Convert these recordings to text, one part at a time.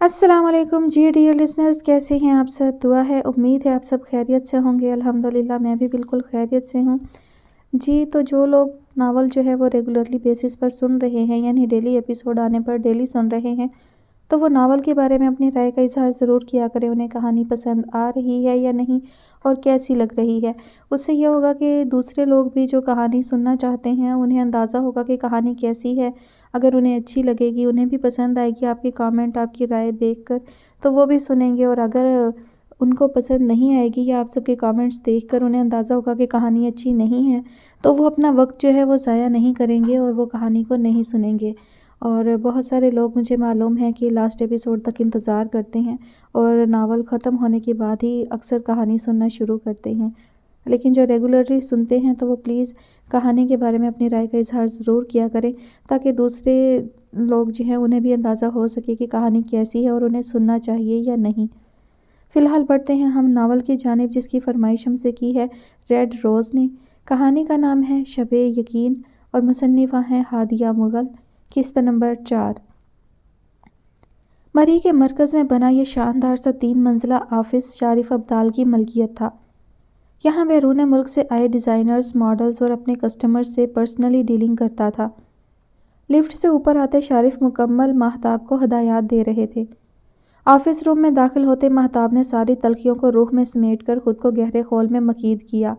السلام علیکم جی dear listeners, کیسے ہیں آپ سب؟ دعا ہے، امید ہے آپ سب خیریت سے ہوں گے۔ الحمدللہ میں بھی بالکل خیریت سے ہوں جی۔ تو جو لوگ ناول جو ہے وہ ریگولرلی بیسس پر سن رہے ہیں، یعنی ڈیلی ایپیسوڈ آنے پر ڈیلی سن رہے ہیں، تو وہ ناول کے بارے میں اپنی رائے کا اظہار ضرور کیا کریں۔ انہیں کہانی پسند آ رہی ہے یا نہیں اور کیسی لگ رہی ہے۔ اس سے یہ ہوگا کہ دوسرے لوگ بھی جو کہانی سننا چاہتے ہیں انہیں اندازہ ہوگا کہ کہانی کیسی ہے۔ اگر انہیں اچھی لگے گی، انہیں بھی پسند آئے گی آپ کی کامنٹ، آپ کی رائے دیکھ کر، تو وہ بھی سنیں گے۔ اور اگر ان کو پسند نہیں آئے گی یا آپ سب کے کامنٹس دیکھ کر انہیں اندازہ ہوگا کہ کہانی اچھی نہیں ہے، تو وہ اپنا وقت جو ہے وہ ضائع نہیں کریں گے اور وہ کہانی کو نہیں سنیں گے۔ اور بہت سارے لوگ مجھے معلوم ہے کہ لاسٹ ایپیسوڈ تک انتظار کرتے ہیں اور ناول ختم ہونے کے بعد ہی اکثر کہانی سننا شروع کرتے ہیں۔ لیکن جو ریگولرلی سنتے ہیں تو وہ پلیز کہانی کے بارے میں اپنی رائے کا اظہار ضرور کیا کریں، تاکہ دوسرے لوگ جو ہیں انہیں بھی اندازہ ہو سکے کہ کہانی کیسی ہے اور انہیں سننا چاہیے یا نہیں۔ فی الحال بڑھتے ہیں ہم ناول کی جانب، جس کی فرمائش ہم سے کی ہے ریڈ روز نے۔ کہانی کا نام ہے شب یقین اور مصنفہ ہیں ہادیہ مغل۔ قسط نمبر 4۔ مری کے مرکز میں بنا یہ شاندار سا 3 منزلہ آفس شارف ابدال کی ملکیت تھا۔ یہاں بیرون ملک سے آئے ڈیزائنرز، ماڈلز اور اپنے کسٹمرز سے پرسنلی ڈیلنگ کرتا تھا۔ لفٹ سے اوپر آتے شارف مکمل مہتاب کو ہدایات دے رہے تھے۔ آفس روم میں داخل ہوتے مہتاب نے ساری تلخیوں کو روح میں سمیٹ کر خود کو گہرے خول میں مکید کیا۔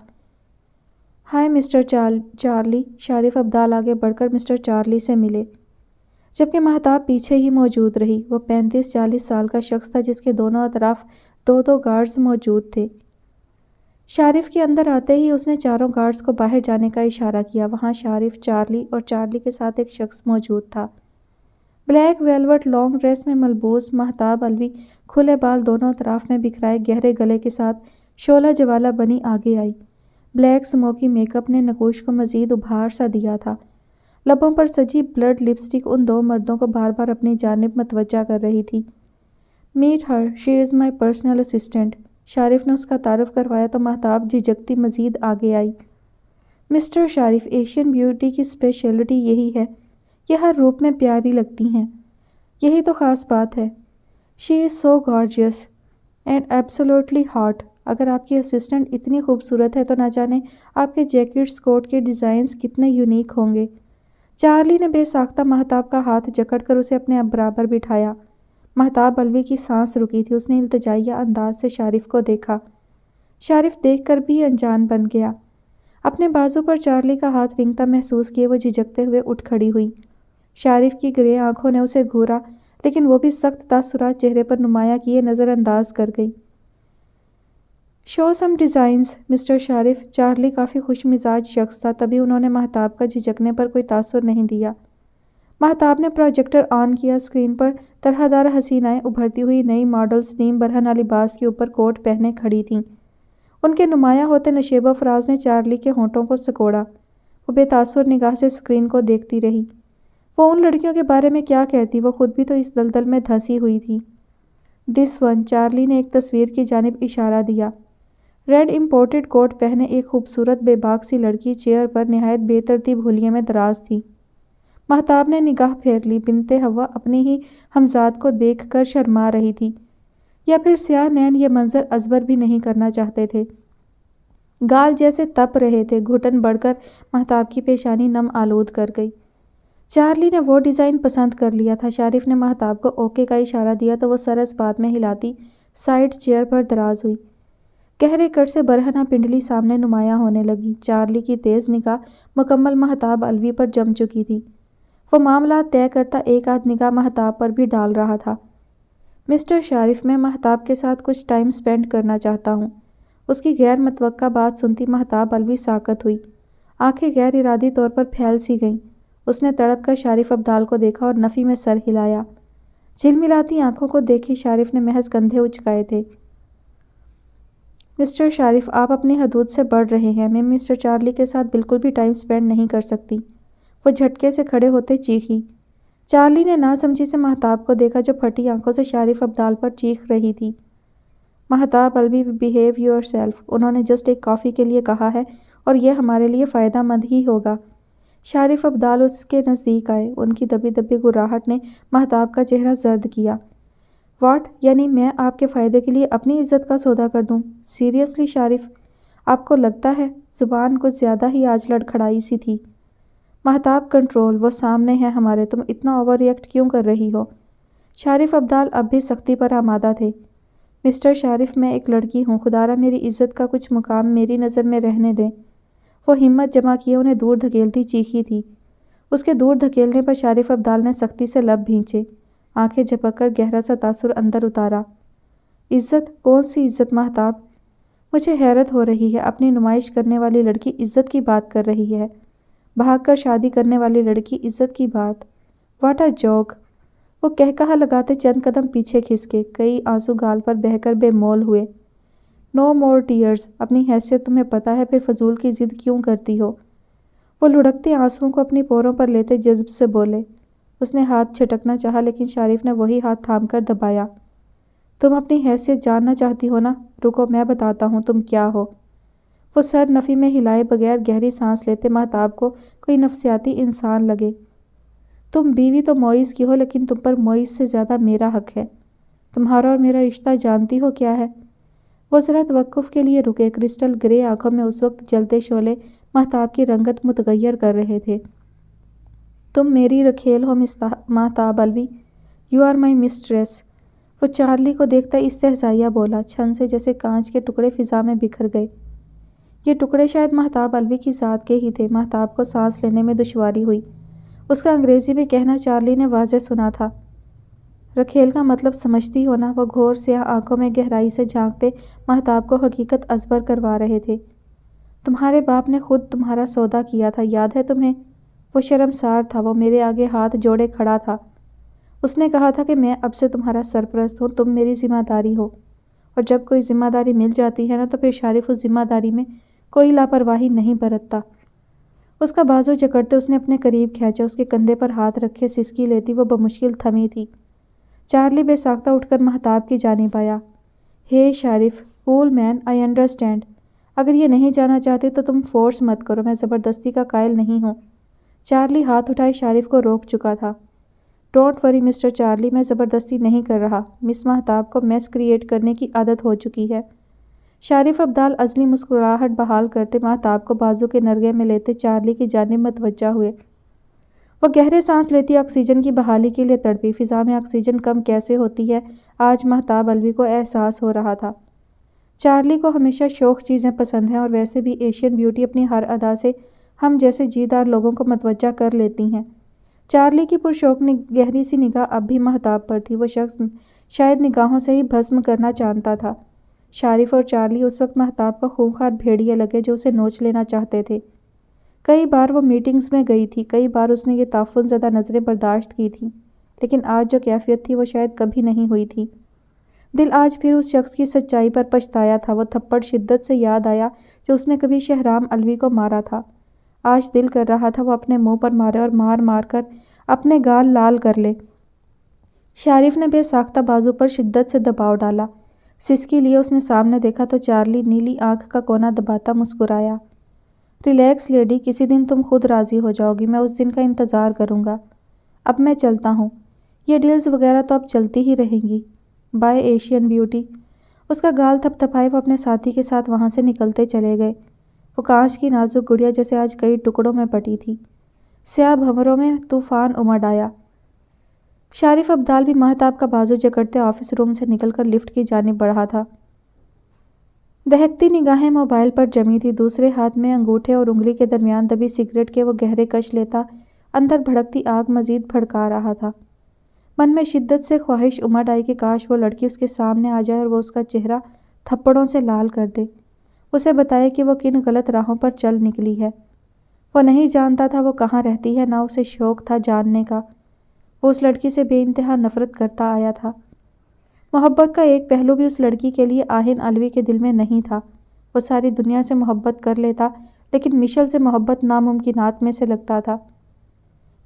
ہائے مسٹر چارلی۔ شارف ابدال آگے بڑھ کر مسٹر چارلی سے ملے، جبکہ مہتاب پیچھے ہی موجود رہی۔ وہ 35-40 سال کا شخص تھا جس کے دونوں اطراف 2 گارڈز موجود تھے۔ شارف کے اندر آتے ہی اس نے چاروں گارڈز کو باہر جانے کا اشارہ کیا۔ وہاں شارف، چارلی اور چارلی کے ساتھ ایک شخص موجود تھا۔ بلیک ویلوٹ لانگ ڈریس میں ملبوس مہتاب علوی کھلے بال دونوں اطراف میں بکھرائے گہرے گلے کے ساتھ شعلہ جوالہ بنی آگے آئی۔ بلیک سموکی میک اپ نے نقوش کو مزید ابھار سا دیا تھا۔ لبوں پر سجی بلڈ لپسٹک ان 2 مردوں کو بار بار اپنی جانب متوجہ کر رہی تھی۔ Meet her, she is my personal assistant. Sharif نے اس کا تعارف کروایا تو مہتاب جھجکتی مزید آگے آئی۔ مسٹر شارف، ایشین بیوٹی کی اسپیشلٹی یہی ہے، یہ ہر روپ میں پیاری لگتی ہیں، یہی تو خاص بات ہے۔ شی از سو گارجیس اینڈ ایبسولوٹلی ہاٹ۔ اگر آپ کی اسسٹنٹ اتنی خوبصورت ہے تو نہ جانے آپ کے جیکٹس کوٹ کے ڈیزائنز کتنے یونیک ہوں گے۔ چارلی نے بے ساختہ مہتاب کا ہاتھ جکڑ کر اسے اپنے برابر بٹھایا۔ مہتاب علوی کی سانس رکی تھی۔ اس نے التجائیہ انداز سے شارف کو دیکھا۔ شارف دیکھ کر بھی انجان بن گیا۔ اپنے بازو پر چارلی کا ہاتھ رینگتا محسوس کیے وہ جھجکتے ہوئے اٹھ کھڑی ہوئی۔ شارف کی گرے آنکھوں نے اسے گھورا، لیکن وہ بھی سخت تاثرات چہرے پر نمایاں کیے نظر انداز کر گئی۔ شو سم ڈیزائنز مسٹر شارف۔ چارلی کافی خوش مزاج شخص تھا، تبھی انہوں نے مہتاب کا جھجکنے پر کوئی تاثر نہیں دیا۔ مہتاب نے پروجیکٹر آن کیا۔ اسکرین پر طرح دار حسینائیں ابھرتی ہوئی نئی ماڈلز نیم برہنہ لباس کے اوپر کوٹ پہنے کھڑی تھیں۔ ان کے نمایاں ہوتے نشیب و فراز نے چارلی کے ہونٹوں کو سکوڑا۔ وہ بے تاثر نگاہ سے اسکرین کو دیکھتی رہی۔ وہ ان لڑکیوں کے بارے میں کیا کہتی؟ وہ خود بھی تو اس دلدل میں دھنسی ہوئی تھی۔ دس ون، چارلی نے ایک تصویر کی جانب اشارہ دیا۔ ریڈ امپورٹڈ کوٹ پہنے ایک خوبصورت بے باک سی لڑکی چیئر پر نہایت بے ترتیب حلیے میں دراز تھی۔ مہتاب نے نگاہ پھیر لی۔ بنت حوا اپنی ہی ہمزاد کو دیکھ کر شرما رہی تھی، یا پھر سیاہ نین یہ منظر ازبر بھی نہیں کرنا چاہتے تھے۔ گال جیسے تپ رہے تھے۔ گھٹن بڑھ کر مہتاب کی پیشانی نم آلود کر گئی۔ چارلی نے وہ ڈیزائن پسند کر لیا تھا۔ شارف نے مہتاب کو اوکے کا اشارہ دیا تو وہ سر اس بات میں ہلاتی سائیڈ چیئر پر دراز ہوئی۔ گہرے کٹ سے برہنہ پنڈلی سامنے نمایاں ہونے لگی۔ چارلی کی تیز نگاہ مکمل مہتاب علوی پر جم چکی تھی۔ وہ معاملات طے کرتا ایک آدھ نگاہ مہتاب پر بھی ڈال رہا تھا۔ مسٹر شارف، میں مہتاب کے ساتھ کچھ ٹائم سپینڈ کرنا چاہتا ہوں۔ اس کی غیر متوقع بات سنتی مہتاب علوی ساکت ہوئی۔ آنکھیں غیر ارادی طور پر پھیل سی گئیں۔ اس نے تڑپ کر شارف ابدال کو دیکھا اور نفی میں سر ہلایا۔ جھلملاتی آنکھوں کو دیکھے شارف نے محض کندھے اچکائے تھے۔ مسٹر شارف، آپ اپنی حدود سے بڑھ رہے ہیں۔ میں مسٹر چارلی کے ساتھ بالکل بھی ٹائم سپینڈ نہیں کر سکتی۔ وہ جھٹکے سے کھڑے ہوتے چیخی۔ چارلی نے ناسمجھی سے مہتاب کو دیکھا جو پھٹی آنکھوں سے شارف ابدال پر چیخ رہی تھی۔ Mahtab Alvi, behave yourself. انہوں نے جسٹ ایک کافی کے لیے کہا ہے اور یہ ہمارے لیے فائدہ مند ہی ہوگا۔ شارف ابدال اس کے نزدیک آئے۔ ان کی دبی دبی گراہٹ نے مہتاب کا چہرہ زرد کیا۔ واٹ؟ یعنی میں آپ کے فائدے کے لیے اپنی عزت کا سودا کر دوں؟ سیریسلی شارف، آپ کو لگتا ہے؟ زبان کچھ زیادہ ہی آج لڑکھڑائی سی تھی۔ مہتاب کنٹرول، وہ سامنے ہے ہمارے، تم اتنا اوور ریئیکٹ کیوں کر رہی ہو؟ شارف ابدال اب بھی سختی پر آمادہ تھے۔ مسٹر شارف، میں ایک لڑکی ہوں، خدارا میری عزت کا کچھ مقام میری نظر میں رہنے دیں۔ وہ ہمت جمع کیے انہیں دور دھکیلتی چیخی تھی۔ اس کے دور دھکیلنے پر شارف ابدال نے سختی سے لب بھینچے، آنکھیں جھپک کر گہرا سا تاثر اندر اتارا۔ عزت؟ کون سی عزت مہتاب؟ مجھے حیرت ہو رہی ہے، اپنی نمائش کرنے والی لڑکی عزت کی بات کر رہی ہے، بھاگ کر شادی کرنے والی لڑکی عزت کی بات۔ What a joke! وہ کہا لگاتے چند قدم پیچھے کھسکے، کئی آنسو گال پر بہہ کر بے مول ہوئے۔ نو مور ٹیئرز، اپنی حیثیت تمہیں پتہ ہے، پھر فضول کی ضد کیوں کرتی ہو؟ وہ لڑکتے آنسوؤں کو اپنی پوروں پر لیتے جذب سے بولے۔ اس نے ہاتھ چھٹکنا چاہا لیکن شارف نے وہی ہاتھ تھام کر دبایا۔ تم اپنی حیثیت جاننا چاہتی ہو نا؟ رکو میں بتاتا ہوں تم کیا ہو۔ وہ سر نفی میں ہلائے بغیر گہری سانس لیتے مہتاب کو کوئی نفسیاتی انسان لگے۔ تم بیوی تو معیز کی ہو لیکن تم پر معیز سے زیادہ میرا حق ہے۔ تمہارا اور میرا رشتہ جانتی ہو کیا ہے؟ وہ ذرا توقف کے لیے رکے، کرسٹل گرے آنکھوں میں اس وقت جلتے شعلے مہتاب کی رنگت متغیر کر رہے تھے۔ تم میری رکھیل ہو Mehtab Alvi, you are my mistress. وہ چارلی کو دیکھتا استہزائیہ بولا، چھن سے جیسے کانچ کے ٹکڑے فضا میں بکھر گئے۔ یہ ٹکڑے شاید مہتاب الوی کی ذات کے ہی تھے۔ مہتاب کو سانس لینے میں دشواری ہوئی۔ اس کا انگریزی میں کہنا چارلی نے واضح سنا تھا۔ رکھیل کا مطلب سمجھتی ہو نا؟ وہ گھور سیاہ آنکھوں میں گہرائی سے جھانکتے مہتاب کو حقیقت ازبر کروا رہے تھے۔ تمہارے باپ نے خود تمہارا سودا کیا تھا، یاد ہے تمہیں؟ وہ شرمسار تھا، وہ میرے آگے ہاتھ جوڑے کھڑا تھا۔ اس نے کہا تھا کہ میں اب سے تمہارا سرپرست ہوں، تم میری ذمہ داری ہو، اور جب کوئی ذمہ داری مل جاتی ہے نا تو پھر شارف اس ذمہ داری میں کوئی لاپرواہی نہیں برتتا۔ اس کا بازو جکڑتے اس نے اپنے قریب کھینچا، اس کے کندھے پر ہاتھ رکھے سسکی لیتی وہ بمشکل تھمی تھی۔ چارلی بے ساختہ اٹھ کر مہتاب کی جانب آیا۔ ہے شارف، کول مین، آئی انڈرسٹینڈ۔ اگر یہ نہیں جانا چاہتے تو تم فورس مت کرو، میں زبردستی کا قائل نہیں ہوں۔ چارلی ہاتھ اٹھائے شارف کو روک چکا تھا۔ ڈونٹ وری مسٹر چارلی، میں زبردستی نہیں کر رہا، مس مہتاب کو میس کریٹ کرنے کی عادت ہو چکی ہے۔ شارف ابدال ازلی مسکراہٹ بحال کرتے مہتاب کو بازو کے نرگے میں لیتے چارلی کی جانب متوجہ ہوئے۔ وہ گہرے سانس لیتی آکسیجن کی بحالی کے لیے تڑپی۔ فضا میں آکسیجن کم کیسے ہوتی ہے آج مہتاب الوی کو احساس ہو رہا تھا۔ چارلی کو ہمیشہ شوخ چیزیں پسند ہیں، اور ویسے بھی ایشین بیوٹی اپنی ہر ادا سے ہم جیسے جیدار لوگوں کو متوجہ کر لیتی ہیں۔ چارلی کی پرشوق گہری سی نگاہ اب بھی مہتاب پر تھی۔ وہ شخص شاید نگاہوں سے ہی بھسم کرنا جانتا تھا۔ شارف اور چارلی اس وقت مہتاب کو خونخوار بھیڑیے لگے جو اسے نوچ لینا چاہتے تھے۔ کئی بار وہ میٹنگز میں گئی تھی، کئی بار اس نے یہ تعفن زدہ نظریں برداشت کی تھیں، لیکن آج جو کیفیت تھی وہ شاید کبھی نہیں ہوئی تھی۔ دل آج پھر اس شخص کی سچائی پر پچھتایا تھا۔ وہ تھپڑ شدت سے یاد آیا جو اس نے کبھی شہرام الوی کو مارا تھا۔ آج دل کر رہا تھا وہ اپنے منہ پر مارے اور مار مار کر اپنے گال لال کر لے۔ شارف نے بے ساختہ بازو پر شدت سے دباؤ ڈالا۔ سسکی لیے اس نے سامنے دیکھا تو چارلی نیلی آنکھ کا کونا دباتا مسکرایا۔ ریلیکس لیڈی، کسی دن تم خود راضی ہو جاؤ گی، میں اس دن کا انتظار کروں گا۔ اب میں چلتا ہوں، یہ ڈیلز وغیرہ تو اب چلتی ہی رہیں گی۔ Bye Asian beauty. اس کا گال تھپ تھپائے وہ اپنے ساتھی کے ساتھ وہاں سے نکلتے چلے گئے۔ وہ کانچ کی نازک گڑیا جیسے آج کئی ٹکڑوں میں پٹی تھی۔ سیاہ بھنوروں میں طوفان امڈ آیا۔ شارف ابدال بھی مہتاب کا بازو جکڑتے آفس روم سے نکل کر لفٹ کی جانب بڑھا تھا۔ دہکتی نگاہیں موبائل پر جمی تھی، دوسرے ہاتھ میں انگوٹھے اور انگلی کے درمیان دبی سگریٹ کے وہ گہرے کش لیتا اندر بھڑکتی آگ مزید بھڑکا رہا تھا۔ من میں شدت سے خواہش امڈ آئی کہ کاش وہ لڑکی اس کے سامنے آ جائے اور وہ اس کا چہرہ تھپڑوں سے لال کر دے، اسے بتائے کہ وہ کن غلط راہوں پر چل نکلی ہے۔ وہ نہیں جانتا تھا وہ کہاں رہتی ہے، نہ اسے شوق تھا جاننے کا۔ وہ اس لڑکی سے بے انتہا نفرت کرتا آیا تھا۔ محبت کا ایک پہلو بھی اس لڑکی کے لیے آہن الوی کے دل میں نہیں تھا۔ وہ ساری دنیا سے محبت کر لیتا لیکن مشل سے محبت ناممکنات میں سے لگتا تھا۔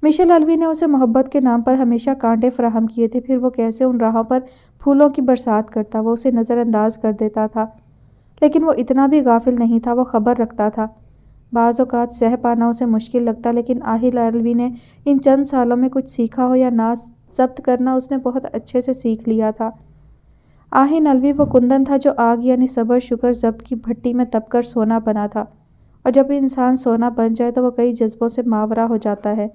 مشل الوی نے اسے محبت کے نام پر ہمیشہ کانٹے فراہم کیے تھے، پھر وہ کیسے ان راہوں پر پھولوں کی برسات کرتا۔ وہ اسے نظر انداز کر دیتا تھا لیکن وہ اتنا بھی غافل نہیں تھا، وہ خبر رکھتا تھا۔ بعض اوقات سہ پانا اسے مشکل لگتا لیکن آہل الوی نے ان چند سالوں میں کچھ سیکھا ہو یا نہ ضبط کرنا اس نے بہت اچھے سے سیکھ لیا تھا۔ آہن الوی وہ کندن تھا جو آگ یعنی صبر شکر ضبط کی بھٹی میں تپ کر سونا بنا تھا، اور جب انسان سونا بن جائے تو وہ کئی جذبوں سے ماورا ہو جاتا ہے۔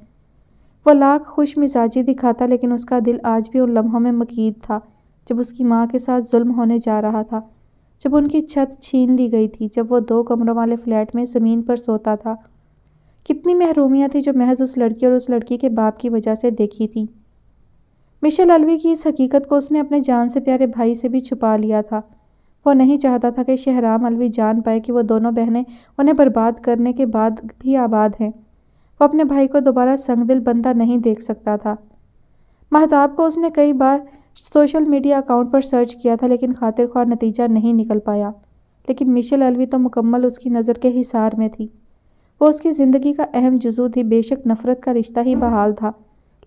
وہ لاکھ خوش مزاجی دکھاتا لیکن اس کا دل آج بھی ان لمحوں میں مقید تھا جب اس کی ماں کے ساتھ ظلم ہونے جا رہا تھا، جب ان کی چھت چھین لی گئی تھی، جب وہ 2 کمروں والے فلیٹ میں زمین پر سوتا تھا۔ کتنی محرومیاں تھیں جو محض اس لڑکی اور اس لڑکی کے باپ کی وجہ سے دیکھی تھی۔ مشیل الوی کی اس حقیقت کو اس نے اپنے جان سے پیارے بھائی سے بھی چھپا لیا تھا۔ وہ نہیں چاہتا تھا کہ شہرام الوی جان پائے کہ وہ دونوں بہنیں انہیں برباد کرنے کے بعد بھی آباد ہیں۔ وہ اپنے بھائی کو دوبارہ سنگ دل بنتا نہیں دیکھ سکتا تھا۔ مہتاب کو اس نے کئی بار سوشل میڈیا اکاؤنٹ پر سرچ کیا تھا لیکن خاطر خواہ نتیجہ نہیں نکل پایا، لیکن مشیل الوی تو مکمل اس کی نظر کے حصار میں تھی۔ وہ اس کی زندگی کا اہم جزو تھی۔ بے شک نفرت کا رشتہ ہی بحال تھا،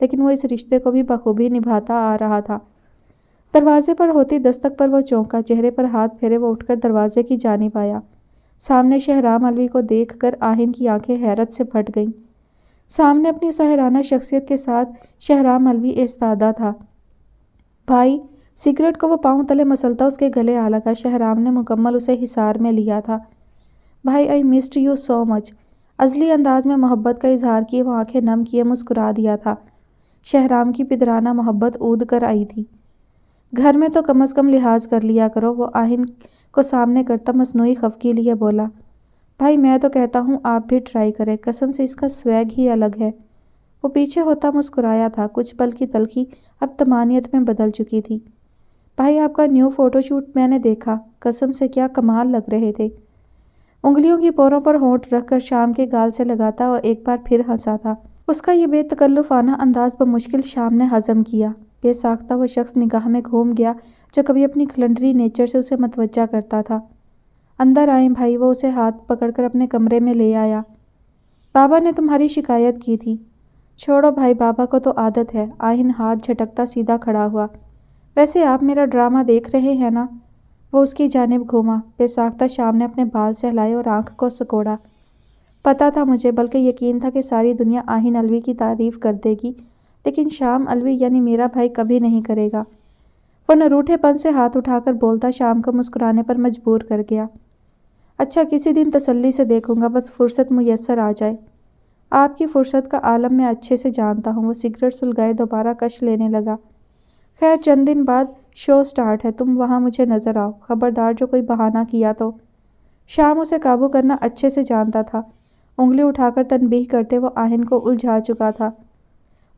لیکن وہ اس رشتے کو بھی بخوبی نبھاتا آ رہا تھا۔ دروازے پر ہوتی دستک پر وہ چونکا، چہرے پر ہاتھ پھیرے وہ اٹھ کر دروازے کی جانب آیا۔ سامنے شہرام الوی کو دیکھ کر آہن کی آنکھیں حیرت سے پھٹ گئیں۔ سامنے اپنی ساحرانہ شخصیت کے ساتھ شہرام الوی ایستادہ تھا۔ بھائی، سگریٹ کو وہ پاؤں تلے مسلتا اس کے گلے آ لگا۔ شہرام نے مکمل اسے حصار میں لیا تھا۔ بھائی، آئی مسڈ یو سو مچ۔ ازلی انداز میں محبت کا اظہار کیے وہ آنکھیں نم کیے مسکرا دیا تھا۔ شہرام کی پدرانہ محبت اود کر آئی تھی۔ گھر میں تو کم از کم لحاظ کر لیا کرو، وہ آہن کو سامنے کرتا مصنوعی خفگی لیے بولا۔ بھائی، میں تو کہتا ہوں آپ بھی ٹرائی کریں، قسم سے اس کا سویگ ہی الگ ہے۔ وہ پیچھے ہوتا مسکرایا تھا، کچھ پل کی تلخی اب طمانینت میں بدل چکی تھی۔ بھائی، آپ کا نیو فوٹو شوٹ میں نے دیکھا، قسم سے کیا کمال لگ رہے تھے۔ انگلیوں کی پوروں پر ہونٹ رکھ کر شام کے گال سے لگاتا اور ایک بار پھر ہنسا تھا۔ اس کا یہ بے تکلفانہ انداز بمشکل شام نے ہضم کیا۔ بے ساختہ وہ شخص نگاہ میں گھوم گیا جو کبھی اپنی کھلنڈری نیچر سے اسے متوجہ کرتا تھا۔ اندر آئیں بھائی، وہ اسے ہاتھ پکڑ کر اپنے کمرے میں لے آیا۔ بابا نے تمہاری شکایت کی تھی۔ چھوڑو بھائی، بابا کو تو عادت ہے۔ آہن ہاتھ جھٹکتا سیدھا کھڑا ہوا۔ ویسے آپ میرا ڈرامہ دیکھ رہے ہیں نا؟ وہ اس کی جانب گھوما۔ بے ساختہ شام نے اپنے بال سہلائے اور آنکھ کو سکوڑا۔ پتہ تھا مجھے، بلکہ یقین تھا کہ ساری دنیا آہن الوی کی تعریف کر دے گی، لیکن شام الوی یعنی میرا بھائی کبھی نہیں کرے گا۔ وہ نروٹھے پن سے ہاتھ اٹھا کر بولتا شام کو مسکرانے پر مجبور کر گیا۔ اچھا، کسی دن تسلی سے دیکھوں گا، بس فرصت میسر آ جائے۔ آپ کی فرصت کا عالم میں اچھے سے جانتا ہوں۔ وہ سگریٹ سلگائے دوبارہ کش لینے لگا۔ خیر، چند دن بعد شو سٹارٹ ہے، تم وہاں مجھے نظر آؤ، خبردار جو کوئی بہانہ کیا تو۔ شام اسے قابو کرنا اچھے سے جانتا تھا۔ انگلی اٹھا کر تنبیہ کرتے وہ آہن کو الجھا چکا تھا۔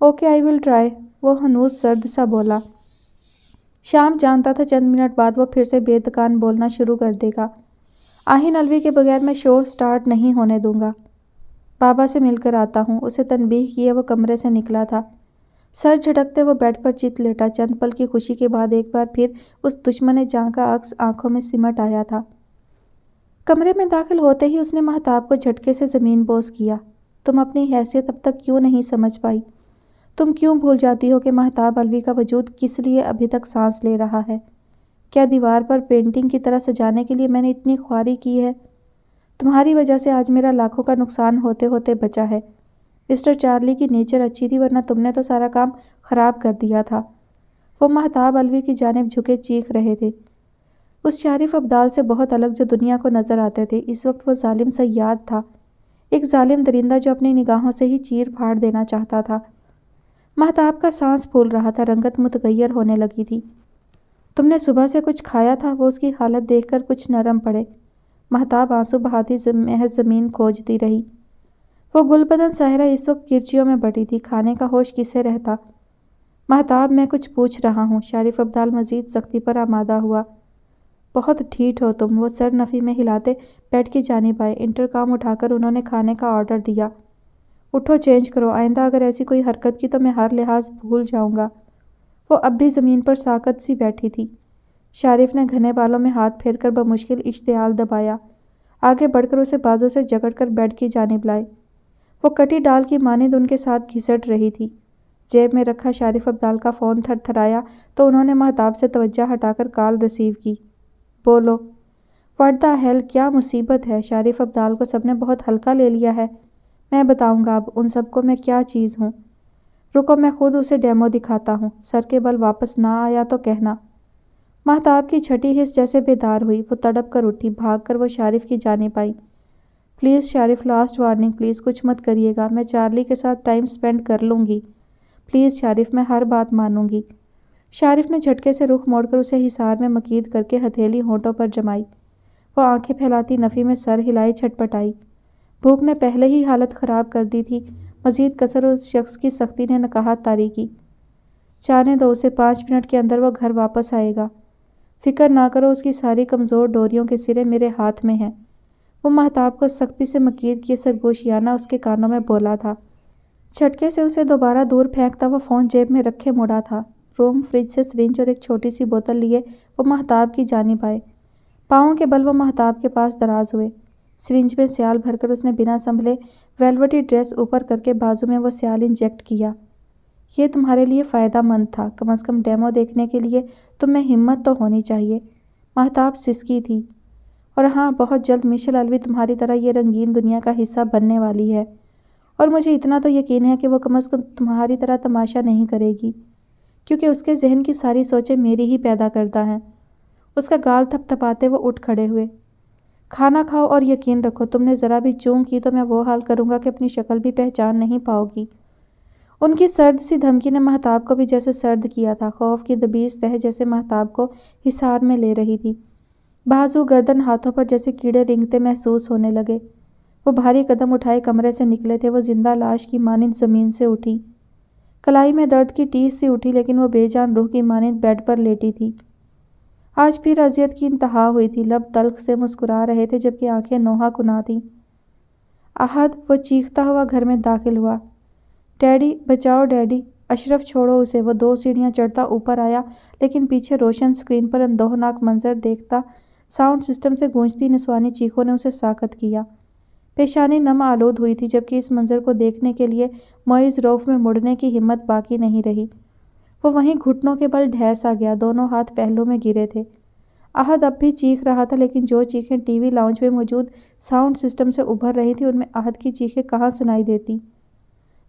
اوکے، آئی ول ٹرائی، وہ ہنوز سرد سا بولا۔ شام جانتا تھا چند منٹ بعد وہ پھر سے بے تکان بولنا شروع کر دے گا۔ آہن الوی کے بغیر میں شو سٹارٹ نہیں ہونے دوں گا۔ بابا سے مل کر آتا ہوں، اسے تنبیہ کیے وہ کمرے سے نکلا تھا۔ سر جھٹکتے وہ بیڈ پر چت لیٹا۔ چند پل کی خوشی کے بعد ایک بار پھر اس دشمن جاں کا عکس آنکھوں میں سمٹ آیا تھا۔ کمرے میں داخل ہوتے ہی اس نے مہتاب کو جھٹکے سے زمین بوس کیا۔ تم اپنی حیثیت اب تک کیوں نہیں سمجھ پائی؟ تم کیوں بھول جاتی ہو کہ مہتاب الوی کا وجود کس لیے ابھی تک سانس لے رہا ہے؟ کیا دیوار پر پینٹنگ کی طرح سجانے کے لیے میں نے اتنی خواری کی ہے؟ تمہاری وجہ سے آج میرا لاکھوں کا نقصان ہوتے ہوتے بچا ہے۔ مسٹر چارلی کی نیچر اچھی تھی، ورنہ تم نے تو سارا کام خراب کر دیا تھا۔ وہ مہتاب الوی کی جانب جھکے چیخ رہے تھے، اس شریف ابدال سے بہت الگ جو دنیا کو نظر آتے تھے۔ اس وقت وہ ظالم صیاد تھا، ایک ظالم درندہ جو اپنی نگاہوں سے ہی چیر پھاڑ دینا چاہتا تھا۔ مہتاب کا سانس پھول رہا تھا، رنگت متغیر ہونے لگی تھی۔ تم نے صبح سے کچھ کھایا تھا؟ وہ اس کی حالت دیکھ کر کچھ نرم پڑے۔ مہتاب آنسو بہاتی محض زمین کھوجتی رہی۔ وہ گل بدن ساحرہ اس وقت کرچیوں میں بٹی تھی، کھانے کا ہوش کسے رہتا؟ مہتاب، میں کچھ پوچھ رہا ہوں۔ شریف ابدال مزید سختی پر آمادہ ہوا۔ بہت ڈھیٹ ہو تم، وہ سر نفی میں ہلاتے بیڈ کی جانب آئے۔ انٹرکام اٹھا کر انہوں نے کھانے کا آرڈر دیا۔ اٹھو، چینج کرو، آئندہ اگر ایسی کوئی حرکت کی تو میں ہر لحاظ بھول جاؤں گا۔ وہ اب بھی زمین پر ساکت سی بیٹھی تھی۔ شریف نے گھنے بالوں میں ہاتھ پھیر کر بمشکل اشتعال دبایا، آگے بڑھ کر اسے بازو سے جکڑ کر بیڈ کی جانب لائے۔ وہ کٹی ڈال کی مانند ان کے ساتھ گھسٹ رہی تھی۔ جیب میں رکھا شریف ابدال کا فون تھر تھرایا تو انہوں نے مہتاب سے توجہ ہٹا کر کال ریسیو کی۔ بولو۔ واٹ دا ہیل، کیا مصیبت ہے؟ شریف ابدال کو سب نے بہت ہلکا لے لیا ہے۔ میں بتاؤں گا اب ان سب کو میں کیا چیز ہوں۔ رکو میں خود اسے ڈیمو دکھاتا ہوں۔ سر کے بل واپس نہ آیا تو کہنا۔ مہتاب کی چھٹی حس جیسے بیدار ہوئی، وہ تڑپ کر اٹھی، بھاگ کر وہ شارف کی جانب آئی۔ پلیز شارف، لاسٹ وارننگ، پلیز کچھ مت کریے گا، میں چارلی کے ساتھ ٹائم سپینڈ کر لوں گی، پلیز شارف، میں ہر بات مانوں گی۔ شارف نے جھٹکے سے رخ موڑ کر اسے حصار میں مکید کر کے ہتھیلی ہونٹوں پر جمائی۔ وہ آنکھیں پھیلاتی نفی میں سر ہلائی، چھٹپٹائی۔ بھوک نے پہلے ہی حالت خراب کر دی تھی، مزید کثر اس شخص کی سختی نے نکاہت طاری کی۔ جانے دو اسے، 5 منٹ کے اندر وہ گھر واپس آئے گا۔ فکر نہ کرو، اس کی ساری کمزور ڈوریوں کے سرے میرے ہاتھ میں ہیں۔ وہ مہتاب کو سختی سے مکید کیے سرگوشیانہ اس کے کانوں میں بولا تھا۔ جھٹکے سے اسے دوبارہ دور پھینکتا وہ فون جیب میں رکھے مڑا تھا۔ روم فریج سے سرنج اور ایک چھوٹی سی بوتل لیے وہ مہتاب کی جانب آئے۔ پاؤں کے بل وہ مہتاب کے پاس دراز ہوئے۔ سرنج میں سیال بھر کر اس نے بنا سنبھلے ویلوٹی ڈریس اوپر کر کے بازو میں وہ سیال انجیکٹ کیا۔ یہ تمہارے لیے فائدہ مند تھا، کم از کم ڈیمو دیکھنے کے لیے تم میں ہمت تو ہونی چاہیے۔ مہتاب سسکی تھی۔ اور ہاں، بہت جلد مشیل الوی تمہاری طرح یہ رنگین دنیا کا حصہ بننے والی ہے، اور مجھے اتنا تو یقین ہے کہ وہ کم از کم تمہاری طرح تماشا نہیں کرے گی، کیونکہ اس کے ذہن کی ساری سوچیں میری ہی پیدا کردہ ہیں۔ اس کا گال تھپ تھپاتے وہ اٹھ کھڑے ہوئے۔ کھانا کھاؤ اور یقین رکھو، تم نے ذرا بھی چونک کی تو میں وہ حال کروں گا کہ اپنی شکل بھی پہچان نہیں پاؤ گی۔ ان کی سرد سی دھمکی نے مہتاب کو بھی جیسے سرد کیا تھا، خوف کی دبیز تہ جیسے مہتاب کو حصار میں لے رہی تھی۔ بازو، گردن، ہاتھوں پر جیسے کیڑے رینگتے محسوس ہونے لگے۔ وہ بھاری قدم اٹھائے کمرے سے نکلے تھے، وہ زندہ لاش کی مانند زمین سے اٹھی۔ کلائی میں درد کی ٹیس سی اٹھی، لیکن وہ بے جان روح کی مانند بیڈ پر لیٹی تھی۔ آج پھر اذیت کی انتہا ہوئی تھی، لب تلخ سے مسکرا رہے تھے جبکہ آنکھیں نوحہ کنا تھیں۔ احد، وہ چیختا ہوا گھر میں داخل ہوا۔ ڈیڈی، بچاؤ ڈیڈی، اشرف چھوڑو اسے۔ وہ 2 سیڑھیاں چڑھتا اوپر آیا، لیکن پیچھے روشن اسکرین پر اندوہناک منظر دیکھتا ساؤنڈ سسٹم سے گونجتی نسوانی چیخوں نے اسے ساکت کیا۔ پیشانی نم آلود ہوئی تھی، جبکہ اس منظر کو دیکھنے کے لیے معیز روف میں مڑنے کی ہمت باقی نہیں رہی۔ وہ وہیں گھٹنوں کے بل ڈھیس آ گیا، دونوں ہاتھ پہلو میں گرے تھے۔ احد اب بھی چیخ رہا تھا، لیکن جو چیخیں ٹی وی لاؤنج میں موجود ساؤنڈ سسٹم سے ابھر رہی تھیں ان میں احد کی چیخیں کہاں سنائی دیتی۔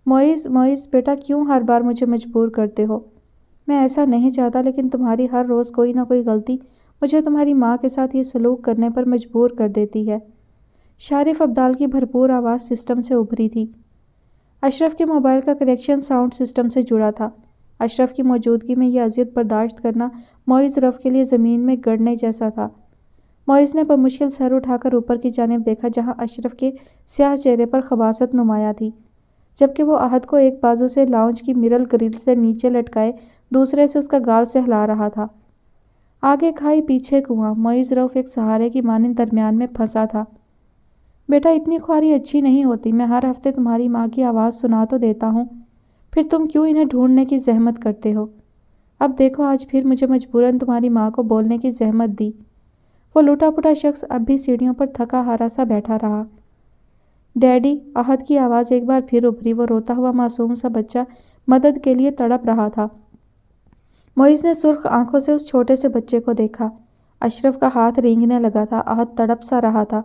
معیز، معیز بیٹا، کیوں ہر بار مجھے مجبور کرتے ہو؟ میں ایسا نہیں چاہتا، لیکن تمہاری ہر روز کوئی نہ کوئی غلطی مجھے تمہاری ماں کے ساتھ یہ سلوک کرنے پر مجبور کر دیتی ہے۔ شارف ابدال کی بھرپور آواز سسٹم سے ابھری تھی۔ اشرف کے موبائل کا کنیکشن ساؤنڈ سسٹم سے جڑا تھا۔ اشرف کی موجودگی میں یہ اذیت برداشت کرنا معیز رف کے لیے زمین میں گڑنے جیسا تھا۔ معیز نے بمشکل سر اٹھا کر اوپر کی جانب دیکھا، جہاں اشرف کے سیاہ چہرے پر خباثت نمایاں تھی، جبکہ وہ احد کو ایک بازو سے لاؤنج کی مرل گرل سے نیچے لٹکائے دوسرے سے اس کا گال سہلا رہا تھا۔ آگے کھائی پیچھے کنواں، معیز رف ایک سہارے کی مانند درمیان میں پھنسا تھا۔ بیٹا، اتنی خواری اچھی نہیں ہوتی، میں ہر ہفتے تمہاری ماں کی آواز سنا تو دیتا ہوں، پھر تم کیوں انہیں ڈھونڈنے کی زحمت کرتے ہو؟ اب دیکھو، آج پھر مجھے مجبوراً تمہاری ماں کو بولنے کی زحمت دی۔ وہ لوٹا پٹا شخص اب بھی سیڑھیوں پر تھکا ہارا سا بیٹھا رہا۔ ڈیڈی، احد کی آواز ایک بار پھر ابھری، وہ روتا ہوا معصوم سا بچہ مدد کے لیے تڑپ رہا تھا۔ معیز نے سرخ آنکھوں سے اس چھوٹے سے بچے کو دیکھا۔ اشرف کا ہاتھ رینگنے لگا تھا، احد تڑپ سا رہا تھا۔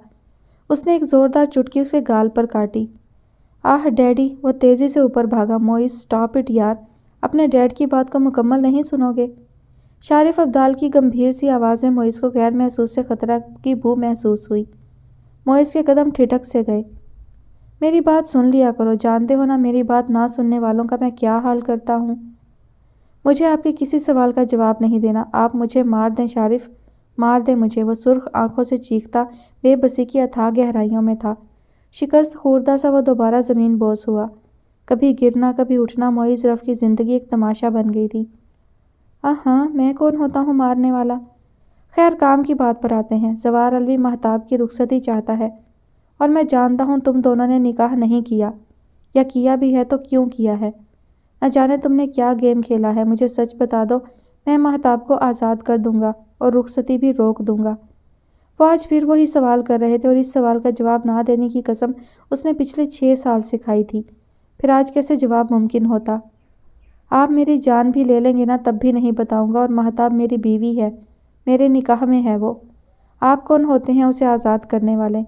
اس نے ایک زوردار چٹکی اس کے گال پر کاٹی۔ آہ ڈیڈی، وہ تیزی سے اوپر بھاگا۔ معیز، سٹاپ اٹ یار، اپنے ڈیڈ کی بات کو مکمل نہیں سنو گے؟ شارف ابدال کی گمبھیر سی آواز میں معیز کو غیر محسوس سے خطرہ کی بو محسوس ہوئی۔ معیز کے قدم ٹھٹک سے گئے۔ میری بات سن لیا کرو، جانتے ہو نا میری بات نہ سننے والوں کا میں کیا حال کرتا ہوں۔ مجھے آپ کے کسی سوال کا جواب نہیں دینا، آپ مجھے مار دیں شارف، مار دیں مجھے۔ وہ سرخ آنکھوں سے چیختا بے بسی کی اتھاہ گہرائیوں میں تھا۔ شکست خوردہ سا وہ دوبارہ زمین بوس ہوا۔ کبھی گرنا کبھی اٹھنا، معیز رف کی زندگی ایک تماشا بن گئی تھی۔ ہاں، میں کون ہوتا ہوں مارنے والا؟ خیر، کام کی بات پر آتے ہیں۔ زوار الوی مہتاب کی رخصتی چاہتا ہے، اور میں جانتا ہوں تم دونوں نے نکاح نہیں کیا، یا کیا بھی ہے تو کیوں کیا ہے۔ نہ جانے تم نے کیا گیم کھیلا ہے، مجھے سچ بتا دو، میں مہتاب کو آزاد کر دوں گا اور رخصتی بھی روک دوں گا۔ وہ آج پھر وہی سوال کر رہے تھے، اور اس سوال کا جواب نہ دینے کی قسم اس نے پچھلے 6 سال سے کھائی تھی، پھر آج کیسے جواب ممکن ہوتا؟ آپ میری جان بھی لے لیں گے نا، تب بھی نہیں بتاؤں گا، اور مہتاب میری بیوی ہے، میرے نکاح میں ہے وہ۔ آپ کون ہوتے ہیں اسے آزاد کرنے والے؟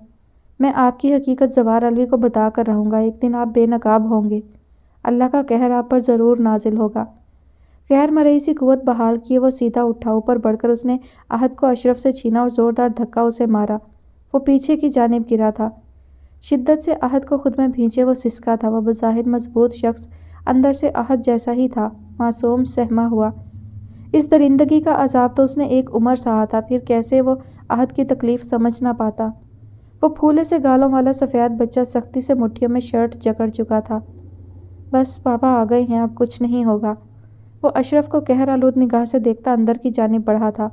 میں آپ کی حقیقت زوار الوی کو بتا کر رہوں گا، ایک دن آپ بے نقاب ہوں گے۔ اللہ کا قہر آپ پر ضرور نازل ہوگا۔ غیر مرئی سی قوت بحال کیے وہ سیدھا اٹھا، اوپر بڑھ کر اس نے احد کو اشرف سے چھینا اور زوردار دھکا اسے مارا۔ وہ پیچھے کی جانب گرا تھا، شدت سے احد کو خود میں بھینچے وہ سسکا تھا۔ وہ بظاہر مضبوط شخص اندر سے احد جیسا ہی تھا، معصوم، سہما ہوا۔ اس درندگی کا عذاب تو اس نے ایک عمر سہا تھا، پھر کیسے وہ احد کی تکلیف سمجھ نہ پاتا۔ وہ پھولے سے گالوں والا سفید بچہ سختی سے مٹھیوں میں شرٹ جکڑ چکا تھا۔ بس پاپا آ گئے ہیں، اب کچھ نہیں ہوگا۔ وہ اشرف کو قہر آلود نگاہ سے دیکھتا اندر کی جانب بڑھا تھا۔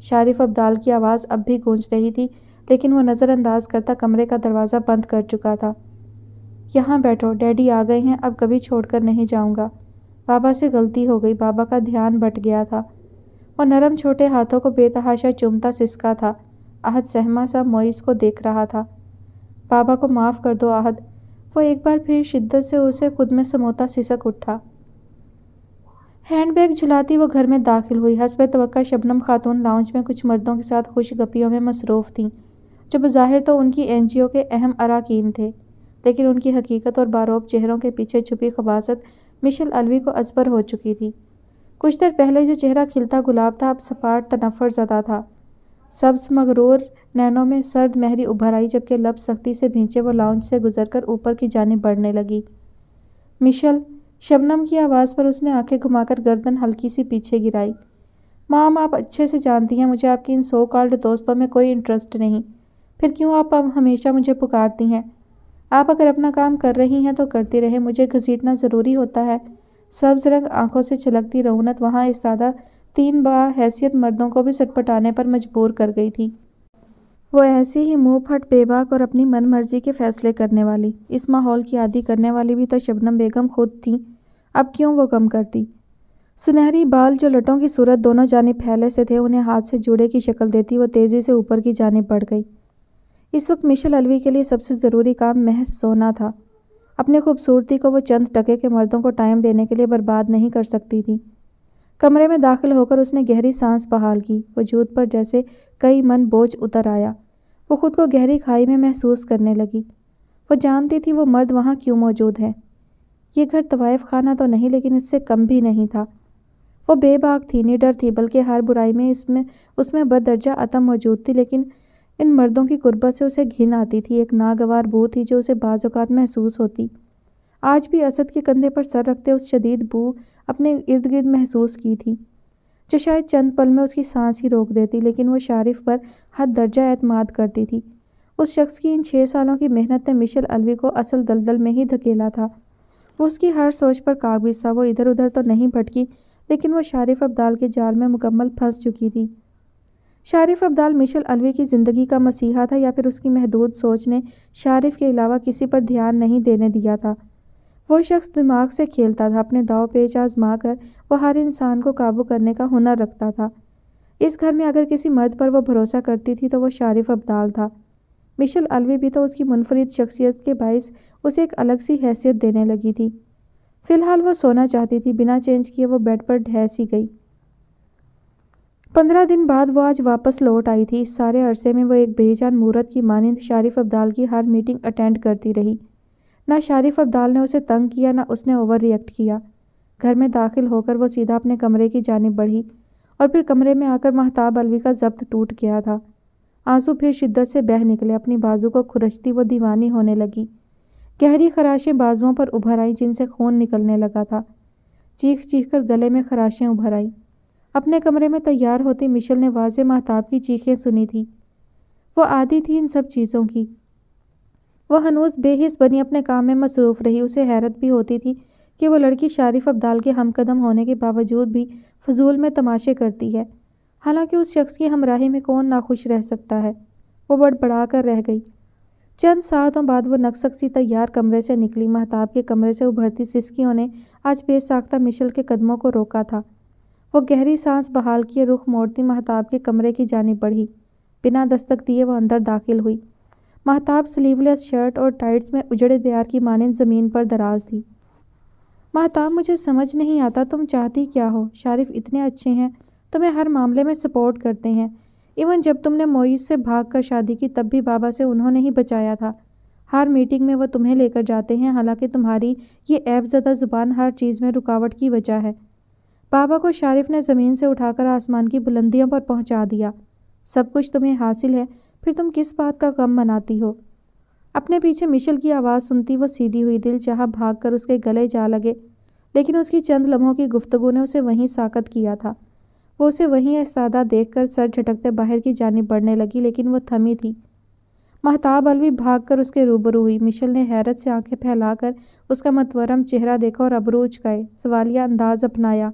شارف ابدال کی آواز اب بھی گونج رہی تھی، لیکن وہ نظر انداز کرتا کمرے کا دروازہ بند کر چکا تھا۔ یہاں بیٹھو، ڈیڈی آ گئے ہیں، اب کبھی چھوڑ کر نہیں جاؤں گا۔ بابا سے غلطی ہو گئی، بابا کا دھیان بٹ گیا تھا۔ وہ نرم چھوٹے ہاتھوں کو بے تحاشا چومتا سسکا تھا۔ احد سہما سا موئز کو دیکھ رہا تھا۔ بابا کو معاف کر دو احد۔ وہ ایک بار پھر شدت سے اسے خود میں سموتا سسک اٹھا۔ ہینڈ بیگ جھلاتی وہ گھر میں داخل ہوئی۔ حسب توقع شبنم خاتون لاؤنج میں کچھ مردوں کے ساتھ خوش گپیوں میں مصروف تھیں، جو بظاہر تو ان کی این جی او کے اہم اراکین تھے، لیکن ان کی حقیقت اور باروب چہروں کے پیچھے چھپی خباثت مشل الوی کو ازبر ہو چکی تھی۔ کچھ دیر پہلے جو چہرہ کھلتا گلاب تھا، اب سپاٹ تنفر زدہ تھا۔ سبز مغرور نینوں میں سرد مہری ابھر آئی، جبکہ لب سختی سے بھینچے وہ لاؤنج سے گزر کر اوپر کی جانب بڑھنے لگی۔ مشل، شبنم کی آواز پر اس نے آنکھیں گھما کر گردن ہلکی سی پیچھے گرائی۔ مام، آپ اچھے سے جانتی ہیں مجھے آپ کی ان سو کالڈ دوستوں میں کوئی انٹرسٹ نہیں، پھر کیوں آپ ہمیشہ مجھے پکارتی ہیں؟ آپ اگر اپنا کام کر رہی ہیں تو کرتی رہیں، مجھے گھسیٹنا ضروری ہوتا ہے؟ سبز رنگ آنکھوں سے چھلکتی رعونت وہاں ایستادہ تین باحیثیت مردوں کو بھی سٹپٹانے پر مجبور کر گئی تھی۔ وہ ایسی ہی منہ پھٹ بے باک اور اپنی من مرضی کے فیصلے کرنے والی، اس ماحول کی عادی کرنے والی بھی تو شبنم بیگم خود تھیں، اب کیوں وہ کم کرتی؟ سنہری بال جو لٹوں کی صورت دونوں جانب پھیلے سے تھے، انہیں ہاتھ سے جوڑے کی شکل دیتی وہ تیزی سے اوپر کی جانب بڑھ گئی۔ اس وقت مشل الوی کے لیے سب سے ضروری کام محض سونا تھا۔ اپنی خوبصورتی کو وہ چند ٹکے کے مردوں کو ٹائم دینے کے لیے برباد نہیں کر سکتی تھی۔ کمرے میں داخل ہو کر اس نے گہری سانس بحال کی، وجود پر جیسے کئی من بوجھ اتر آیا۔ وہ خود کو گہری کھائی میں محسوس کرنے لگی۔ وہ جانتی تھی وہ مرد وہاں کیوں موجود ہیں۔ یہ گھر طوائف خانہ تو نہیں، لیکن اس سے کم بھی نہیں تھا۔ وہ بے باک تھی، نڈر تھی، بلکہ ہر برائی میں اس میں بددرجہ عتم موجود تھی، لیکن ان مردوں کی قربت سے اسے گھن آتی تھی، ایک ناگوار بو تھی جو اسے بعض اوقات محسوس ہوتی۔ آج بھی اسد کے کندھے پر سر رکھتے اس شدید بو اپنے ارد گرد محسوس کی تھی، جو شاید چند پل میں اس کی سانس ہی روک دیتی، لیکن وہ شارف پر حد درجہ اعتماد کرتی تھی۔ اس شخص کی ان 6 سالوں کی محنت نے مشل الوی کو اصل دلدل میں ہی دھکیلا تھا۔ وہ اس کی ہر سوچ پر قابض تھا۔ وہ ادھر ادھر تو نہیں بھٹکی، لیکن وہ شارف ابدال کے جال میں مکمل پھنس چکی تھی۔ شارف ابدال مشل الوی کی زندگی کا مسیحا تھا، یا پھر اس کی محدود سوچ نے شارف کے علاوہ کسی پر دھیان نہیں دینے دیا تھا؟ وہ شخص دماغ سے کھیلتا تھا، اپنے داؤ پیچ آزما کر وہ ہر انسان کو قابو کرنے کا ہنر رکھتا تھا۔ اس گھر میں اگر کسی مرد پر وہ بھروسہ کرتی تھی تو وہ شارف ابدال تھا۔ مشل الوی بھی تو اس کی منفرد شخصیت کے باعث اسے ایک الگ سی حیثیت دینے لگی تھی۔ فی الحال وہ سونا چاہتی تھی، بنا چینج کیے وہ بیڈ پر ڈھہ سی گئی۔ 15 دن بعد وہ آج واپس لوٹ آئی تھی۔ اس سارے عرصے میں وہ ایک بے جان مورت کی مانند شارف ابدال کی ہر میٹنگ اٹینڈ کرتی رہی۔ نہ شارف ابدال نے اسے تنگ کیا، نہ اس نے اوور ریئیکٹ کیا۔ گھر میں داخل ہو کر وہ سیدھا اپنے کمرے کی جانب بڑھی، اور پھر کمرے میں آ کر مہتاب الوی کا ضبط ٹوٹ گیا تھا۔ آنسو پھر شدت سے بہہ نکلے، اپنی بازو کو کھرچتی وہ دیوانی ہونے لگی۔ گہری خراشیں بازوؤں پر ابھر آئیں جن سے خون نکلنے لگا تھا۔ چیخ چیخ کر گلے میں خراشیں ابھر آئیں۔ اپنے کمرے میں تیار ہوتی مشل نے واضح مہتاب کی چیخیں سنی تھی۔ وہ عادی تھی ان سب چیزوں کی۔ وہ ہنوز بے حس بنی اپنے کام میں مصروف رہی۔ اسے حیرت بھی ہوتی تھی کہ وہ لڑکی شارف ابدال کے ہم قدم ہونے کے باوجود بھی فضول میں تماشے کرتی ہے، حالانکہ اس شخص کی ہمراہی میں کون ناخوش رہ سکتا ہے۔ وہ بڑبڑا کر رہ گئی۔ چند ساعتوں بعد وہ نکسک سی تیار کمرے سے نکلی۔ مہتاب کے کمرے سے ابھرتی سسکیوں نے آج بے ساختہ مشل کے قدموں کو روکا تھا۔ وہ گہری سانس بحال کیے رخ موڑتی مہتاب کے کمرے کی جانب بڑھی۔ بنا دستک دیے وہ اندر داخل ہوئی۔ مہتاب سلیو لیس شرٹ اور ٹائٹس میں اجڑے دیار کی مانند زمین پر دراز تھی۔ مہتاب، مجھے سمجھ نہیں آتا تم چاہتی کیا ہو؟ شارف اتنے اچھے ہیں، تمہیں ہر معاملے میں سپورٹ کرتے ہیں۔ ایون جب تم نے معیز سے بھاگ کر شادی کی تب بھی بابا سے انہوں نے ہی بچایا تھا۔ ہر میٹنگ میں وہ تمہیں لے کر جاتے ہیں، حالانکہ تمہاری یہ عیب زدہ زبان ہر چیز میں رکاوٹ کی وجہ ہے۔ بابا کو شارف نے زمین سے اٹھا کر آسمان کی بلندیوں پر پہنچا دیا۔ سب کچھ تمہیں حاصل ہے، پھر تم کس بات کا غم مناتی ہو؟ اپنے پیچھے مشل کی آواز سنتی وہ سیدھی ہوئی، دل چاہا بھاگ کر اس کے گلے جا لگے، لیکن اس کی چند لمحوں کی گفتگو نے اسے وہیں ساکت کیا تھا۔ وہ اسے وہیں ایستادہ دیکھ کر سر جھٹکتے باہر کی جانب بڑھنے لگی، لیکن وہ تھمی تھی۔ مہتاب الوی بھاگ کر اس کے روبرو ہوئی۔ مشل نے حیرت سے آنکھیں پھیلا کر اس کا متورم چہرہ دیکھا اور ابرو اچکائے، سوالیہ انداز اپنایا۔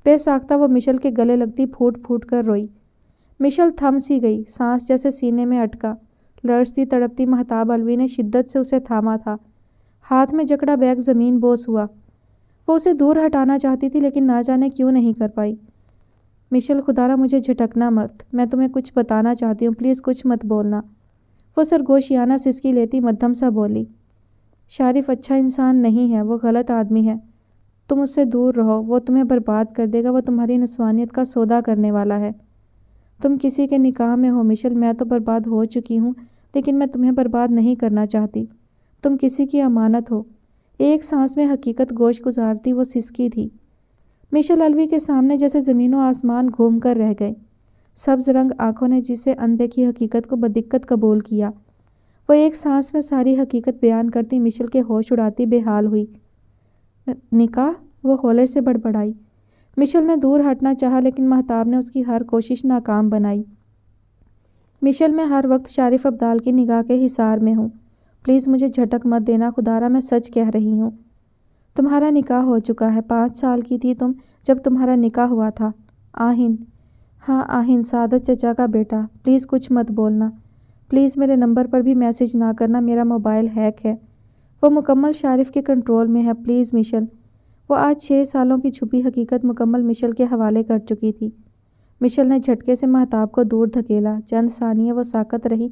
بے ساختہ وہ مشل کے گلے لگتی پھوٹ پھوٹ کر روئی۔ مشل تھم سی گئی، سانس جیسے سینے میں اٹکا۔ لرزتی تڑپتی مہتاب الوی نے شدت سے اسے تھاما تھا۔ ہاتھ میں جکڑا بیگ زمین بوس ہوا۔ وہ اسے دور ہٹانا چاہتی تھی، لیکن نہ جانے کیوں نہیں کر پائی۔ مشل، خدارا مجھے جھٹکنا مت، میں تمہیں کچھ بتانا چاہتی ہوں، پلیز کچھ مت بولنا۔ وہ سرگوشیانہ سسکی لیتی مدھم سا بولی۔ شارف اچھا انسان نہیں ہے، وہ غلط آدمی ہے، تم اس سے دور رہو، وہ تمہیں برباد کر دے گا، وہ تمہاری نسوانیت کا سودا کرنے والا ہے۔ تم کسی کے نکاح میں ہو مشل، میں تو برباد ہو چکی ہوں، لیکن میں تمہیں برباد نہیں کرنا چاہتی، تم کسی کی امانت ہو۔ ایک سانس میں حقیقت گوش گزارتی وہ سسکی تھی۔ مشل الوی کے سامنے جیسے زمین و آسمان گھوم کر رہ گئے۔ سبز رنگ آنکھوں نے جسے اندیکھی حقیقت کو بدقت قبول کیا۔ وہ ایک سانس میں ساری حقیقت بیان کرتی مشل کے ہوش اڑاتی بے حال ہوئی۔ نکاح؟ وہ ہولے سے بڑبڑائی۔ مشل نے دور ہٹنا چاہا، لیکن مہتاب نے اس کی ہر کوشش ناکام بنائی۔ مشل، میں ہر وقت شارف ابدال کی نگاہ کے حصار میں ہوں، پلیز مجھے جھٹک مت دینا، خدارا میں سچ کہہ رہی ہوں۔ تمہارا نکاح ہو چکا ہے، 5 سال کی تھی تم جب تمہارا نکاح ہوا تھا۔ آہن؟ ہاں آہن، سعادت چچا کا بیٹا۔ پلیز کچھ مت بولنا، پلیز میرے نمبر پر بھی میسج نہ کرنا، میرا موبائل ہیک ہے، وہ مکمل شارف کے کنٹرول میں ہے، پلیز مشل۔ وہ آج 6 سالوں کی چھپی حقیقت مکمل مشل کے حوالے کر چکی تھی۔ مشل نے جھٹکے سے مہتاب کو دور دھکیلا۔ چند ثانیے وہ ساکت رہی،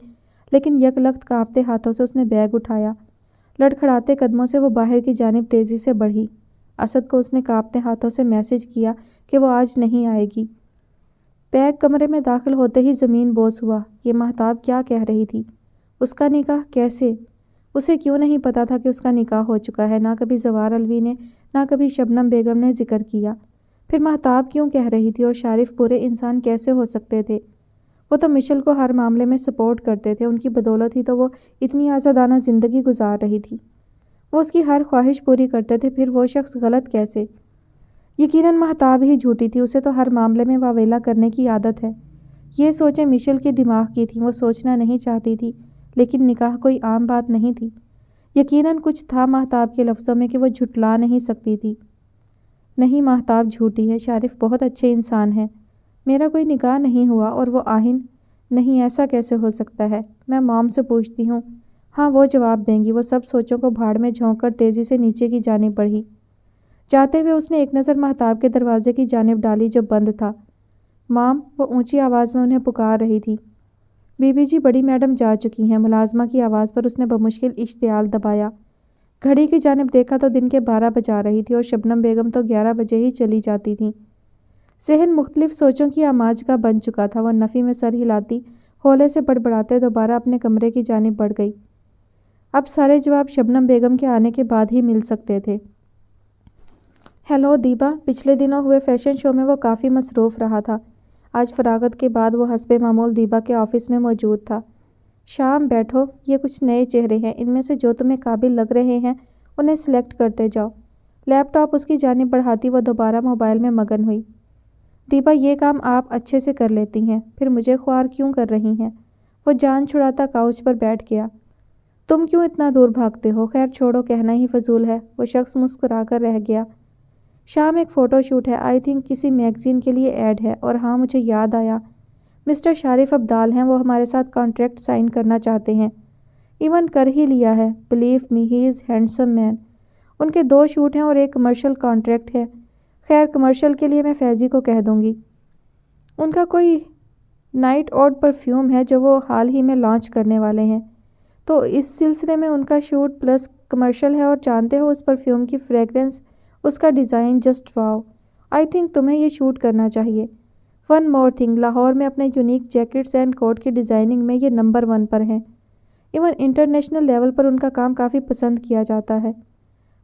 لیکن یک لخت کانپتے ہاتھوں سے اس نے بیگ اٹھایا۔ لڑکھڑاتے قدموں سے وہ باہر کی جانب تیزی سے بڑھی۔ اسد کو اس نے کانپتے ہاتھوں سے میسج کیا کہ وہ آج نہیں آئے گی۔ بیگ کمرے میں داخل ہوتے ہی زمین بوس ہوا۔ یہ مہتاب کیا کہہ رہی تھی؟ اس کا نکاح کیسے؟ اسے کیوں نہیں پتا تھا کہ اس کا نکاح ہو چکا ہے؟ نہ کبھی زوار الوی نے، نہ کبھی شبنم بیگم نے ذکر کیا۔ پھر مہتاب کیوں کہہ رہی تھی؟ اور شارف برے انسان کیسے ہو سکتے تھے؟ وہ تو مشل کو ہر معاملے میں سپورٹ کرتے تھے، ان کی بدولت ہی تو وہ اتنی آزادانہ زندگی گزار رہی تھی۔ وہ اس کی ہر خواہش پوری کرتے تھے، پھر وہ شخص غلط کیسے؟ یقیناً مہتاب ہی جھوٹی تھی، اسے تو ہر معاملے میں واویلا کرنے کی عادت ہے۔ یہ سوچیں مشل کے دماغ کی تھیں، وہ سوچنا نہیں چاہتی تھی، لیکن نکاح کوئی عام بات نہیں تھی۔ یقیناً کچھ تھا مہتاب کے لفظوں میں کہ وہ جھٹلا نہیں سکتی تھی۔ نہیں، مہتاب جھوٹی ہے، شارف بہت اچھے انسان ہیں، میرا کوئی نکاح نہیں ہوا۔ اور وہ آہن؟ نہیں، ایسا کیسے ہو سکتا ہے؟ میں مام سے پوچھتی ہوں، ہاں وہ جواب دیں گی۔ وہ سب سوچوں کو بھاڑ میں جھونک کر تیزی سے نیچے کی جانب بڑھی۔ جاتے ہوئے اس نے ایک نظر مہتاب کے دروازے کی جانب ڈالی جو بند تھا۔ مام، وہ اونچی آواز میں انہیں پکار رہی تھی۔ بی بی جی، بڑی میڈم جا چکی ہیں، ملازمہ کی آواز پر اس نے بمشکل اشتعال دبایا۔ گھڑی کی جانب دیکھا تو دن کے 12 بجا رہی تھی اور شبنم بیگم تو 11 بجے ہی چلی جاتی تھیں۔ ذہن مختلف سوچوں کی آماج کا بن چکا تھا۔ وہ نفی میں سر ہلاتی، ہولے سے بڑبڑاتے دوبارہ اپنے کمرے کی جانب بڑھ گئی۔ اب سارے جواب شبنم بیگم کے آنے کے بعد ہی مل سکتے تھے۔ ہیلو دیبا، پچھلے دنوں ہوئے فیشن شو میں وہ کافی مصروف رہا تھا۔ آج فراغت کے بعد وہ حسب معمول دیبا کے آفس میں موجود تھا۔ شام، بیٹھو، یہ کچھ نئے چہرے ہیں، ان میں سے جو تمہیں قابل لگ رہے ہیں انہیں سلیکٹ کرتے جاؤ۔ لیپ ٹاپ اس کی جانب بڑھاتی وہ دوبارہ موبائل میں مگن ہوئی۔ دیبا، یہ کام آپ اچھے سے کر لیتی ہیں، پھر مجھے خوار کیوں کر رہی ہیں؟ وہ جان چھڑاتا کاؤچ پر بیٹھ گیا۔ تم کیوں اتنا دور بھاگتے ہو؟ خیر چھوڑو، کہنا ہی فضول ہے۔ وہ شخص مسکرا کر رہ گیا۔ شام ایک فوٹو شوٹ ہے، آئی تھنک کسی میگزین کے لیے ایڈ ہے، اور ہاں مجھے یاد آیا، مسٹر شارف ابدال ہیں، وہ ہمارے ساتھ کانٹریکٹ سائن کرنا چاہتے ہیں، ایون کر ہی لیا ہے، بلیو می ہی از ہینڈسم مین۔ ان کے 2 شوٹ ہیں اور ایک کمرشل کانٹریکٹ ہے۔ خیر کمرشل کے لیے میں فیضی کو کہہ دوں گی۔ ان کا کوئی نائٹ آؤٹ پرفیوم ہے جو وہ حال ہی میں لانچ کرنے والے ہیں، تو اس سلسلے میں ان کا شوٹ پلس کمرشل ہے، اور جانتے ہو اس پرفیوم کی فریگرنس، اس کا design, just wow, I think تمہیں یہ شوٹ کرنا چاہیے۔ ون مور تھنگ، لاہور میں اپنے یونیک جیکٹس اینڈ کوٹ کی ڈیزائننگ میں یہ نمبر 1 پر ہیں۔ ایون انٹرنیشنل لیول پر ان کا کام کافی پسند کیا جاتا ہے۔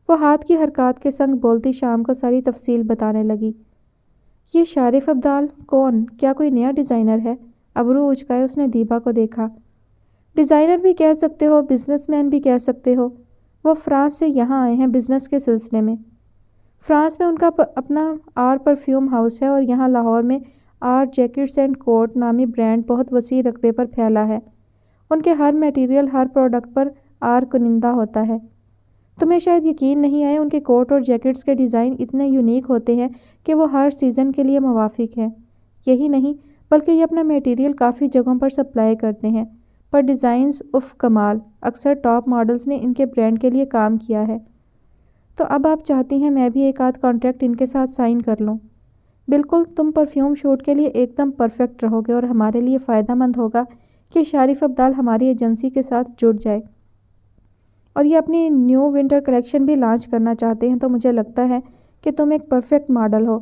وہ ہاتھ کی حرکات کے سنگ بولتی شام کو ساری تفصیل بتانے لگی۔ یہ شارف ابدال کون؟ کیا کوئی نیا ڈیزائنر ہے؟ ابرو اچکائے اس نے دیبا کو دیکھا۔ ڈیزائنر بھی کہہ سکتے ہو، بزنس مین بھی کہہ سکتے ہو۔ وہ فرانس سے یہاں آئے ہیں بزنس کے سلسلے میں۔ فرانس میں ان کا اپنا آر پرفیوم ہاؤس ہے اور یہاں لاہور میں آر جیکٹس اینڈ کوٹ نامی برانڈ بہت وسیع رقبے پر پھیلا ہے۔ ان کے ہر میٹیریل، ہر پروڈکٹ پر آر کنندہ ہوتا ہے۔ تمہیں شاید یقین نہیں آئے، ان کے کوٹ اور جیکٹس کے ڈیزائن اتنے یونیک ہوتے ہیں کہ وہ ہر سیزن کے لیے موافق ہیں۔ یہی نہیں بلکہ یہ اپنا میٹیریل کافی جگہوں پر سپلائی کرتے ہیں، پر ڈیزائنز کمال۔ اکثر ٹاپ ماڈلز نے ان کے برانڈ کے لیے کام کیا ہے۔ تو اب آپ چاہتی ہیں میں بھی ایک آدھ کانٹریکٹ ان کے ساتھ سائن کر لوں؟ بالکل، تم پرفیوم شوٹ کے لیے ایک دم پرفیکٹ رہو گے اور ہمارے لیے فائدہ مند ہوگا کہ شارف ابدال ہماری ایجنسی کے ساتھ جڑ جائے۔ اور یہ اپنی نیو ونٹر کلیکشن بھی لانچ کرنا چاہتے ہیں، تو مجھے لگتا ہے کہ تم ایک پرفیکٹ ماڈل ہو۔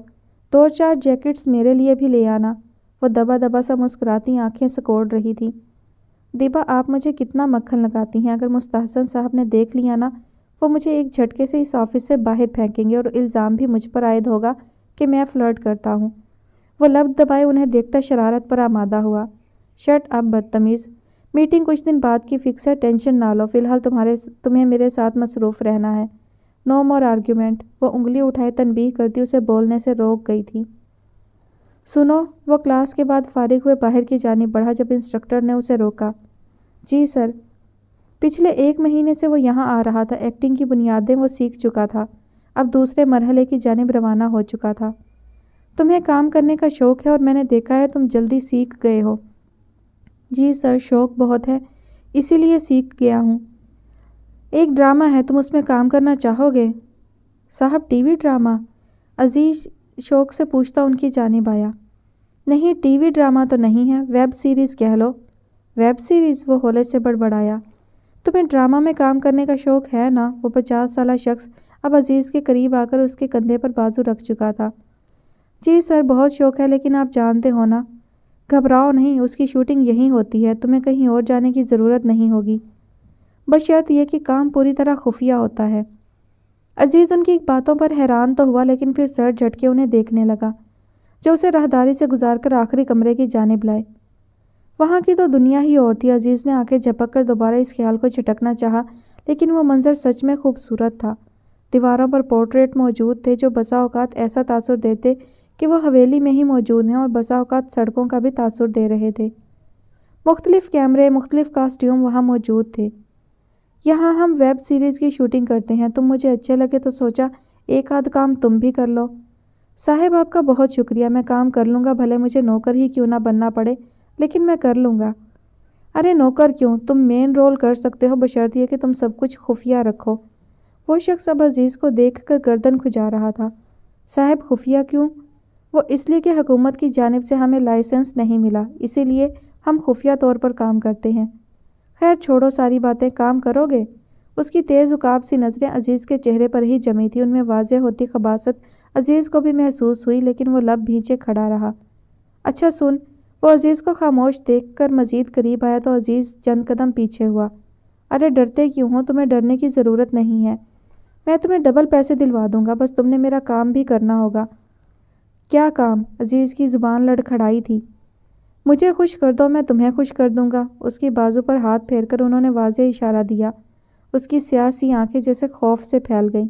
2-4 جیکٹس میرے لیے بھی لے آنا۔ وہ دبا دبا سا مسکراتی آنکھیں سکوڑ رہی تھی۔ دیبا، آپ مجھے کتنا مکھن لگاتی ہیں۔ اگر مستحسن صاحب نے دیکھ لیا نا، وہ مجھے ایک جھٹکے سے اس آفس سے باہر پھینکیں گے اور الزام بھی مجھ پر عائد ہوگا کہ میں فلرٹ کرتا ہوں۔ وہ لب دبائے انہیں دیکھتا شرارت پر آمادہ ہوا۔ شٹ اپ بدتمیز، میٹنگ کچھ دن بعد کی فکس ہے، ٹینشن نہ لو، فی الحال تمہیں میرے ساتھ مصروف رہنا ہے۔ نو مور آرگیومنٹ۔ وہ انگلی اٹھائے تنبیہ کرتی اسے بولنے سے روک گئی تھی۔ سنو، وہ کلاس کے بعد فارغ ہوئے باہر کی جانب بڑھا جب انسٹرکٹر نے اسے روکا۔ جی سر۔ پچھلے 1 مہینے سے وہ یہاں آ رہا تھا، ایکٹنگ کی بنیادیں وہ سیکھ چکا تھا، اب دوسرے مرحلے کی جانب روانہ ہو چکا تھا۔ تمہیں کام کرنے کا شوق ہے اور میں نے دیکھا ہے تم جلدی سیکھ گئے ہو۔ جی سر، شوق بہت ہے، اسی لیے سیکھ گیا ہوں۔ ایک ڈرامہ ہے، تم اس میں کام کرنا چاہو گے؟ صاحب، ٹی وی ڈرامہ؟ عزیز شوق سے پوچھتا ان کی جانب آیا۔ نہیں، ٹی وی ڈرامہ تو نہیں ہے، ویب سیریز کہہ لو۔ Web series? وہ ہولے سے بڑبڑایا۔ تمہیں ڈرامہ میں کام کرنے کا شوق ہے نا؟ وہ 50 سالہ شخص اب عزیز کے قریب آ کر اس کے کندھے پر بازو رکھ چکا تھا۔ جی سر، بہت شوق ہے، لیکن آپ جانتے ہو نا۔ گھبراؤ نہیں، اس کی شوٹنگ یہیں ہوتی ہے، تمہیں کہیں اور جانے کی ضرورت نہیں ہوگی، بشرط یہ کہ کام پوری طرح خفیہ ہوتا ہے۔ عزیز ان کی باتوں پر حیران تو ہوا، لیکن پھر سر جھٹکے انہیں دیکھنے لگا جو اسے راہداری سے گزار کر آخری کمرے کی جانب لائے۔ وہاں کی تو دنیا ہی اور تھی۔ عزیز نے آنکھیں جھپک کر دوبارہ اس خیال کو جھٹکنا چاہا، لیکن وہ منظر سچ میں خوبصورت تھا۔ دیواروں پر پورٹریٹ موجود تھے جو بسا اوقات ایسا تاثر دیتے کہ وہ حویلی میں ہی موجود ہیں، اور بسا اوقات سڑکوں کا بھی تاثر دے رہے تھے۔ مختلف کیمرے، مختلف کاسٹیوم وہاں موجود تھے۔ یہاں ہم ویب سیریز کی شوٹنگ کرتے ہیں، تم مجھے اچھے لگے تو سوچا ایک آدھ کام تم بھی کر لو۔ صاحب، آپ کا بہت شکریہ، میں کام کر لوں گا، بھلے مجھے نوکر ہی کیوں نہ بننا پڑے، لیکن میں کر لوں گا۔ ارے نوکر کیوں، تم مین رول کر سکتے ہو، بشرط یہ کہ تم سب کچھ خفیہ رکھو۔ وہ شخص اب عزیز کو دیکھ کر گردن کھجا رہا تھا۔ صاحب، خفیہ کیوں؟ وہ اس لیے کہ حکومت کی جانب سے ہمیں لائسنس نہیں ملا، اسی لیے ہم خفیہ طور پر کام کرتے ہیں۔ خیر چھوڑو ساری باتیں، کام کرو گے؟ اس کی تیز عقاب سی نظریں عزیز کے چہرے پر ہی جمی تھی، ان میں واضح ہوتی خباثت عزیز کو بھی محسوس ہوئی، لیکن وہ لب بھینچے کھڑا رہا۔ اچھا سن۔ وہ عزیز کو خاموش دیکھ کر مزید قریب آیا تو عزیز چند قدم پیچھے ہوا۔ ارے ڈرتے کیوں ہو؟ تمہیں ڈرنے کی ضرورت نہیں ہے، میں تمہیں ڈبل پیسے دلوا دوں گا، بس تم نے میرا کام بھی کرنا ہوگا۔ کیا کام؟ عزیز کی زبان لڑکھڑائی تھی۔ مجھے خوش کر دو، میں تمہیں خوش کر دوں گا۔ اس کی بازو پر ہاتھ پھیر کر انہوں نے واضح اشارہ دیا۔ اس کی سیاہ سی آنکھیں جیسے خوف سے پھیل گئیں۔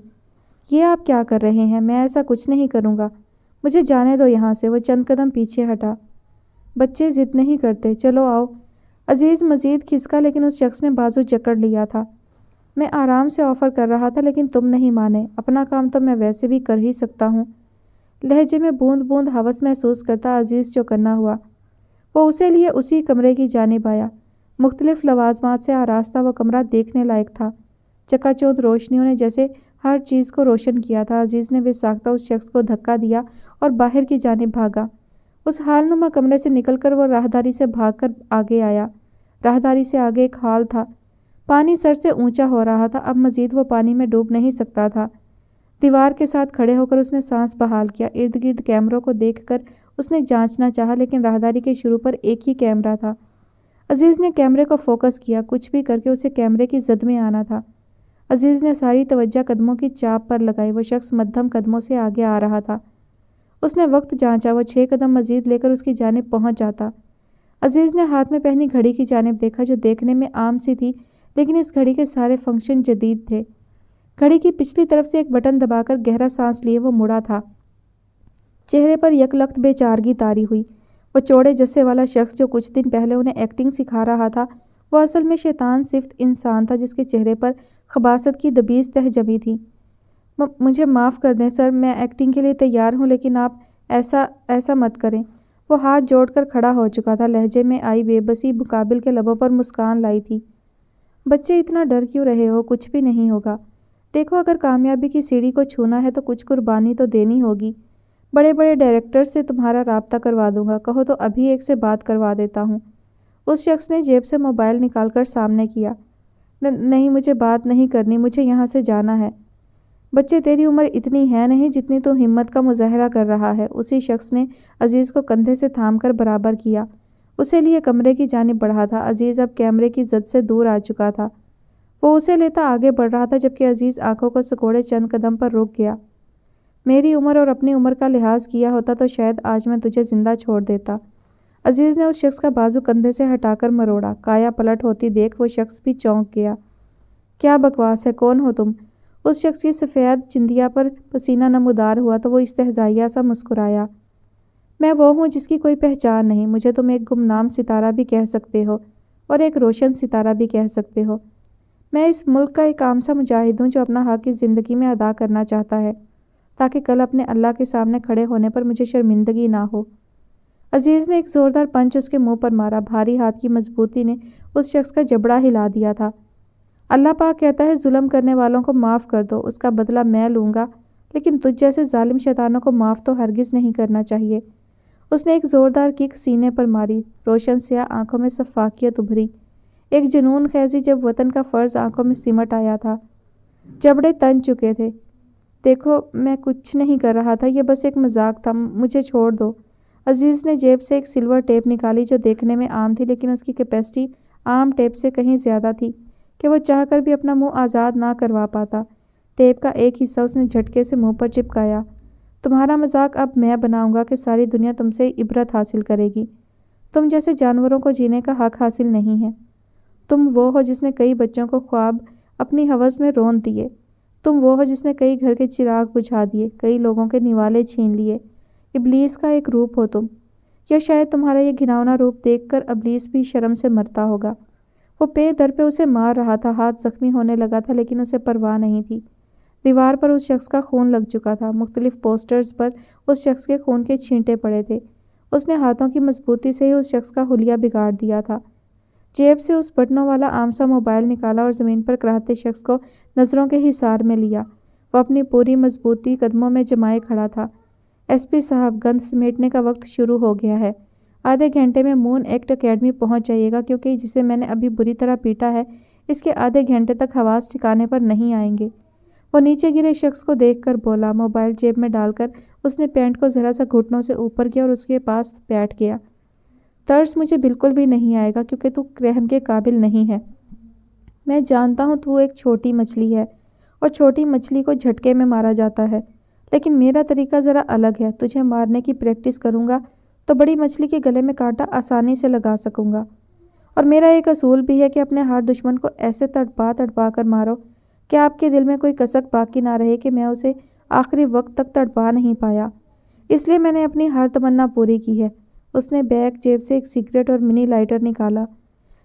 یہ آپ کیا کر رہے ہیں؟ میں ایسا کچھ نہیں کروں گا، مجھے جانے دو یہاں سے۔ وہ چند قدم پیچھے ہٹا۔ بچے ضد نہیں کرتے، چلو آؤ۔ عزیز مزید کھسکا، لیکن اس شخص نے بازو جکڑ لیا تھا۔ میں آرام سے آفر کر رہا تھا، لیکن تم نہیں مانے۔ اپنا کام تو میں ویسے بھی کر ہی سکتا ہوں۔ لہجے میں بوند بوند ہوس محسوس کرتا عزیز چوکنا ہوا۔ وہ اسے لیے اسی کمرے کی جانب آیا۔ مختلف لوازمات سے آراستہ وہ کمرہ دیکھنے لائق تھا۔ چکا چوندھ روشنیوں نے جیسے ہر چیز کو روشن کیا تھا۔ عزیز نے بے ساختہ اس شخص کو دھکا دیا اور باہر کی جانب بھاگا۔ اس حال نما کمرے سے نکل کر وہ راہداری سے بھاگ کر آگے آیا۔ راہداری سے آگے ایک ہال تھا، پانی سر سے اونچا ہو رہا تھا، اب مزید وہ پانی میں ڈوب نہیں سکتا تھا۔ دیوار کے ساتھ کھڑے ہو کر اس نے سانس بحال کیا۔ ارد گرد کیمروں کو دیکھ کر اس نے جانچنا چاہا، لیکن راہداری کے شروع پر ایک ہی کیمرہ تھا۔ عزیز نے کیمرے کو فوکس کیا، کچھ بھی کر کے اسے کیمرے کی زد میں آنا تھا۔ عزیز نے ساری توجہ قدموں کی چاپ پر لگائی، وہ شخص مدھم قدموں سے آگے آ رہا تھا۔ اس نے وقت جانچا، وہ 6 قدم مزید لے کر اس کی جانب پہنچ جاتا۔ عزیز نے ہاتھ میں پہنی گھڑی کی جانب دیکھا، جو دیکھنے میں عام سی تھی، لیکن اس گھڑی کے سارے فنکشن جدید تھے۔ گھڑی کی پچھلی طرف سے ایک بٹن دبا کر گہرا سانس لیے وہ مڑا تھا۔ چہرے پر یک لخت بے چارگی طاری ہوئی۔ وہ چوڑے جسے والا شخص جو کچھ دن پہلے انہیں ایکٹنگ سکھا رہا تھا، وہ اصل میں شیطان صفت انسان تھا جس کے چہرے پر خباثت کی دبیز تہ جمی تھی۔ مجھے معاف کر دیں سر، میں ایکٹنگ کے لیے تیار ہوں، لیکن آپ ایسا مت کریں۔ وہ ہاتھ جوڑ کر کھڑا ہو چکا تھا، لہجے میں آئی بے بسی مقابل کے لبوں پر مسکان لائی تھی۔ بچے اتنا ڈر کیوں رہے ہو؟ کچھ بھی نہیں ہوگا۔ دیکھو، اگر کامیابی کی سیڑھی کو چھونا ہے تو کچھ قربانی تو دینی ہوگی۔ بڑے بڑے ڈائریکٹر سے تمہارا رابطہ کروا دوں گا، کہو تو ابھی ایک سے بات کروا دیتا ہوں۔ اس شخص نے جیب سے موبائل نکال کر سامنے کیا۔ نہیں، مجھے بات نہیں کرنی، مجھے یہاں سے جانا ہے۔ بچے، تیری عمر اتنی ہے نہیں جتنی تو ہمت کا مظاہرہ کر رہا ہے۔ اسی شخص نے عزیز کو کندھے سے تھام کر برابر کیا، اسے لیے کمرے کی جانب بڑھا تھا۔ عزیز اب کیمرے کی زد سے دور آ چکا تھا۔ وہ اسے لیتا آگے بڑھ رہا تھا، جبکہ عزیز آنکھوں کو سکوڑے چند قدم پر رک گیا۔ میری عمر اور اپنی عمر کا لحاظ کیا ہوتا تو شاید آج میں تجھے زندہ چھوڑ دیتا۔ عزیز نے اس شخص کا بازو کندھے سے ہٹا کر مروڑا۔ کایا پلٹ ہوتی دیکھ وہ شخص بھی چونک گیا۔ کیا بکواس ہے، کون ہو تم؟ اس شخص کی سفید چندیا پر پسینہ نمودار ہوا تو وہ استہزائیہ سا مسکرایا۔ میں وہ ہوں جس کی کوئی پہچان نہیں۔ مجھے تم ایک گمنام ستارہ بھی کہہ سکتے ہو اور ایک روشن ستارہ بھی کہہ سکتے ہو۔ میں اس ملک کا ایک عام سا مجاہد ہوں جو اپنا حق اس زندگی میں ادا کرنا چاہتا ہے، تاکہ کل اپنے اللہ کے سامنے کھڑے ہونے پر مجھے شرمندگی نہ ہو۔ عزیز نے ایک زوردار پنچ اس کے منہ پر مارا۔ بھاری ہاتھ کی مضبوطی نے اس شخص کا جبڑا ہلا دیا تھا۔ اللہ پاک کہتا ہے ظلم کرنے والوں کو معاف کر دو، اس کا بدلہ میں لوں گا، لیکن تجھ جیسے ظالم شیطانوں کو معاف تو ہرگز نہیں کرنا چاہیے۔ اس نے ایک زوردار کک سینے پر ماری۔ روشن سیاہ آنکھوں میں شفافیت ابھری، ایک جنون خیزی جب وطن کا فرض آنکھوں میں سمٹ آیا تھا۔ جبڑے تن چکے تھے۔ دیکھو، میں کچھ نہیں کر رہا تھا، یہ بس ایک مذاق تھا، مجھے چھوڑ دو۔ عزیز نے جیب سے ایک سلور ٹیپ نکالی جو دیکھنے میں عام تھی، لیکن اس کی کیپیسٹی عام ٹیپ سے کہیں زیادہ تھی کہ وہ چاہ کر بھی اپنا منہ آزاد نہ کروا پاتا۔ ٹیپ کا ایک حصہ اس نے جھٹکے سے منہ پر چپکایا۔ تمہارا مذاق اب میں بناؤں گا کہ ساری دنیا تم سے عبرت حاصل کرے گی۔ تم جیسے جانوروں کو جینے کا حق حاصل نہیں ہے۔ تم وہ ہو جس نے کئی بچوں کو خواب اپنی ہوس میں رون دیے۔ تم وہ ہو جس نے کئی گھر کے چراغ بجھا دیے، کئی لوگوں کے نوالے چھین لیے۔ ابلیس کا ایک روپ ہو تم، یا شاید تمہارا یہ گھناؤنا روپ دیکھ کر ابلیس بھی شرم سے مرتا ہوگا۔ وہ پے در پہ اسے مار رہا تھا، ہاتھ زخمی ہونے لگا تھا، لیکن اسے پرواہ نہیں تھی۔ دیوار پر اس شخص کا خون لگ چکا تھا، مختلف پوسٹرز پر اس شخص کے خون کے چھینٹے پڑے تھے۔ اس نے ہاتھوں کی مضبوطی سے ہی اس شخص کا حلیہ بگاڑ دیا تھا۔ جیب سے اس بٹنوں والا عام سا موبائل نکالا اور زمین پر کراہتے شخص کو نظروں کے حصار میں لیا۔ وہ اپنی پوری مضبوطی قدموں میں جمائے کھڑا تھا۔ ایس پی صاحب، گند سمیٹنے کا وقت شروع ہو گیا ہے۔ آدھے گھنٹے میں مون ایکٹ اکیڈمی پہنچ جائیے گا، کیونکہ جسے میں نے ابھی بری طرح پیٹا ہے اس کے آدھے گھنٹے تک حواس ٹھکانے پر نہیں آئیں گے۔ وہ نیچے گرے شخص کو دیکھ کر بولا۔ موبائل جیب میں ڈال کر اس نے پینٹ کو ذرا سا گھٹنوں سے اوپر کیا اور اس کے پاس بیٹھ گیا۔ ترس مجھے بالکل بھی نہیں آئے گا، کیونکہ تو رحم کے قابل نہیں ہے۔ میں جانتا ہوں تو ایک چھوٹی مچھلی ہے اور چھوٹی مچھلی کو جھٹکے میں مارا جاتا ہے، لیکن میرا طریقہ ذرا الگ ہے۔ تجھے مارنے کی پریکٹس کروں گا تو بڑی مچھلی کے گلے میں کانٹا آسانی سے لگا سکوں گا، اور میرا ایک اصول بھی ہے کہ اپنے ہر دشمن کو ایسے تڑپا کر مارو کہ آپ کے دل میں کوئی کسک باقی نہ رہے کہ میں اسے آخری وقت تک تڑپا نہیں پایا۔ اس لیے میں نے اپنی ہر تمنا پوری کی ہے۔ اس نے بیک جیب سے ایک سگریٹ اور منی لائٹر نکالا۔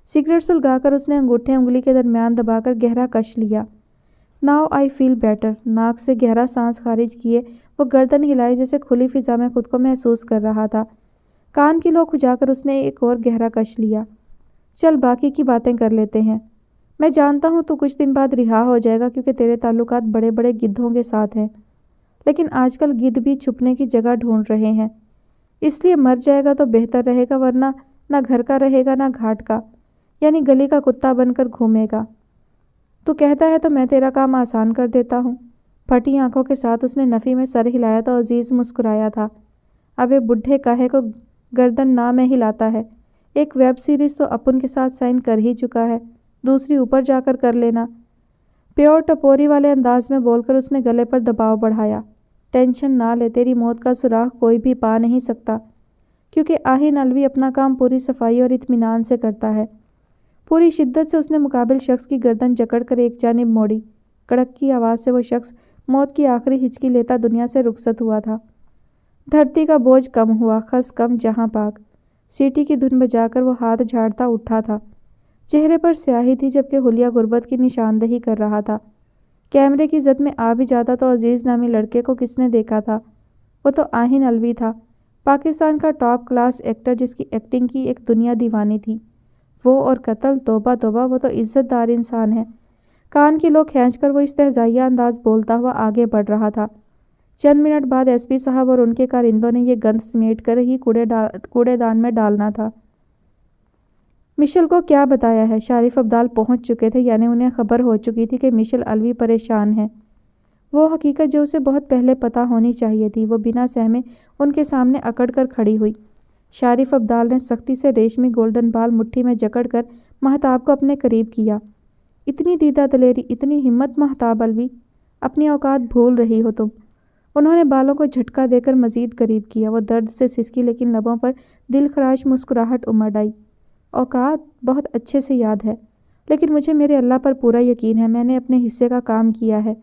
سگریٹ سلگا کر اس نے انگوٹھے انگلی کے درمیان دبا کر گہرا کش لیا۔ Now I feel better. ناک سے گہرا سانس خارج کیے وہ گردن ہلائی جیسے کھلی فضا میں خود کو محسوس کر رہا تھا۔ کان کی لو کھجا کر اس نے ایک اور گہرا کش لیا۔ چل باقی کی باتیں کر لیتے ہیں۔ میں جانتا ہوں تو کچھ دن بعد رہا ہو جائے گا، کیونکہ تیرے تعلقات بڑے بڑے گدھوں کے ساتھ ہیں، لیکن آج کل گدھ بھی چھپنے کی جگہ ڈھونڈ رہے ہیں۔ اس لیے مر جائے گا تو بہتر رہے گا، ورنہ نہ گھر کا رہے گا نہ گھاٹ کا، یعنی گلی کا کتا بن کر گھومے گا۔ تو کہتا ہے تو میں تیرا کام آسان کر دیتا ہوں۔ پھٹی آنکھوں کے ساتھ اس نے نفی میں سر ہلایا تو عزیز مسکرایا تھا۔ ابے بڈھے کاہے کو گردن نہ میں ہلاتا ہے، ایک ویب سیریز تو اپن کے ساتھ سائن کر ہی چکا ہے، دوسری اوپر جا کر لینا۔ پیور ٹپوری والے انداز میں بول کر اس نے گلے پر دباؤ بڑھایا۔ ٹینشن نہ لے، تیری موت کا سراغ کوئی بھی پا نہیں سکتا، کیونکہ آہن الوی اپنا کام پوری صفائی اور اطمینان سے کرتا ہے۔ پوری شدت سے اس نے مقابل شخص کی گردن جکڑ کر ایک جانب موڑی۔ کڑک کی آواز سے وہ شخص موت کی آخری ہچکی لیتا دنیا سے رخصت ہوا تھا۔ دھرتی کا بوجھ کم ہوا، خس کم جہاں پاک۔ سیٹی کی دھن بجا کر وہ ہاتھ جھاڑتا اٹھا تھا۔ چہرے پر سیاہی تھی جبکہ حلیہ غربت کی نشاندہی کر رہا تھا۔ کیمرے کی زد میں آ بھی جاتا تو عزیز نامی لڑکے کو کس نے دیکھا تھا؟ وہ تو آہن الوی تھا، پاکستان کا ٹاپ کلاس ایکٹر جس کی ایکٹنگ کی ایک دنیا دیوانی تھی۔ وہ اور قتل، توبہ توبہ، وہ تو عزت دار انسان ہے۔ کان کی لو کھینچ کر وہ استہزائیہ انداز بولتا ہوا آگے بڑھ رہا تھا۔ چند منٹ بعد ایس پی صاحب اور ان کے کارندوں نے یہ گند سمیٹ کر ہی کوڑے دان میں ڈالنا تھا۔ مشل کو کیا بتایا ہے؟ شارف ابدال پہنچ چکے تھے، یعنی انہیں خبر ہو چکی تھی کہ مشل الوی پریشان ہے۔ وہ حقیقت جو اسے بہت پہلے پتہ ہونی چاہیے تھی، وہ بنا سہمے ان کے سامنے اکڑ کر کھڑی ہوئی۔ شارف ابدال نے سختی سے ریشمی گولڈن بال مٹھی میں جکڑ کر مہتاب کو اپنے قریب کیا۔ اتنی دیدہ دلیری، اتنی ہمت مہتاب الوی، اپنی اوقات بھول رہی ہو تم۔ انہوں نے بالوں کو جھٹکا دے کر مزید قریب کیا۔ وہ درد سے سسکی لیکن لبوں پر دل خراش مسکراہٹ امڈ آئی۔ اوقات بہت اچھے سے یاد ہے، لیکن مجھے میرے اللہ پر پورا یقین ہے، میں نے اپنے حصے کا کام کیا ہے،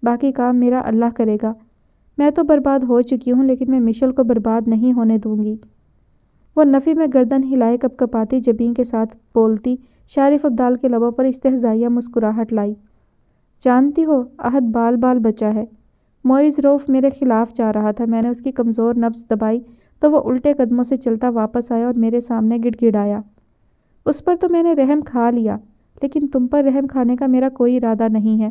باقی کام میرا اللہ کرے گا۔ میں تو برباد ہو چکی ہوں، لیکن میں مشل کو برباد نہیں ہونے دوں گی۔ وہ نفی میں گردن ہلائے کپکپاتی جبین کے ساتھ بولتی شارف ابدال کے لبوں پر استہزائیہ مسکراہٹ لائی۔ جانتی ہو، عہد بال بال بچا ہے۔ معیز روف میرے خلاف جا رہا تھا، میں نے اس کی کمزور نبض دبائی تو وہ الٹے قدموں سے چلتا واپس آیا اور میرے سامنے گڑ گڑایا۔ اس پر تو میں نے رحم کھا لیا، لیکن تم پر رحم کھانے کا میرا کوئی ارادہ نہیں ہے۔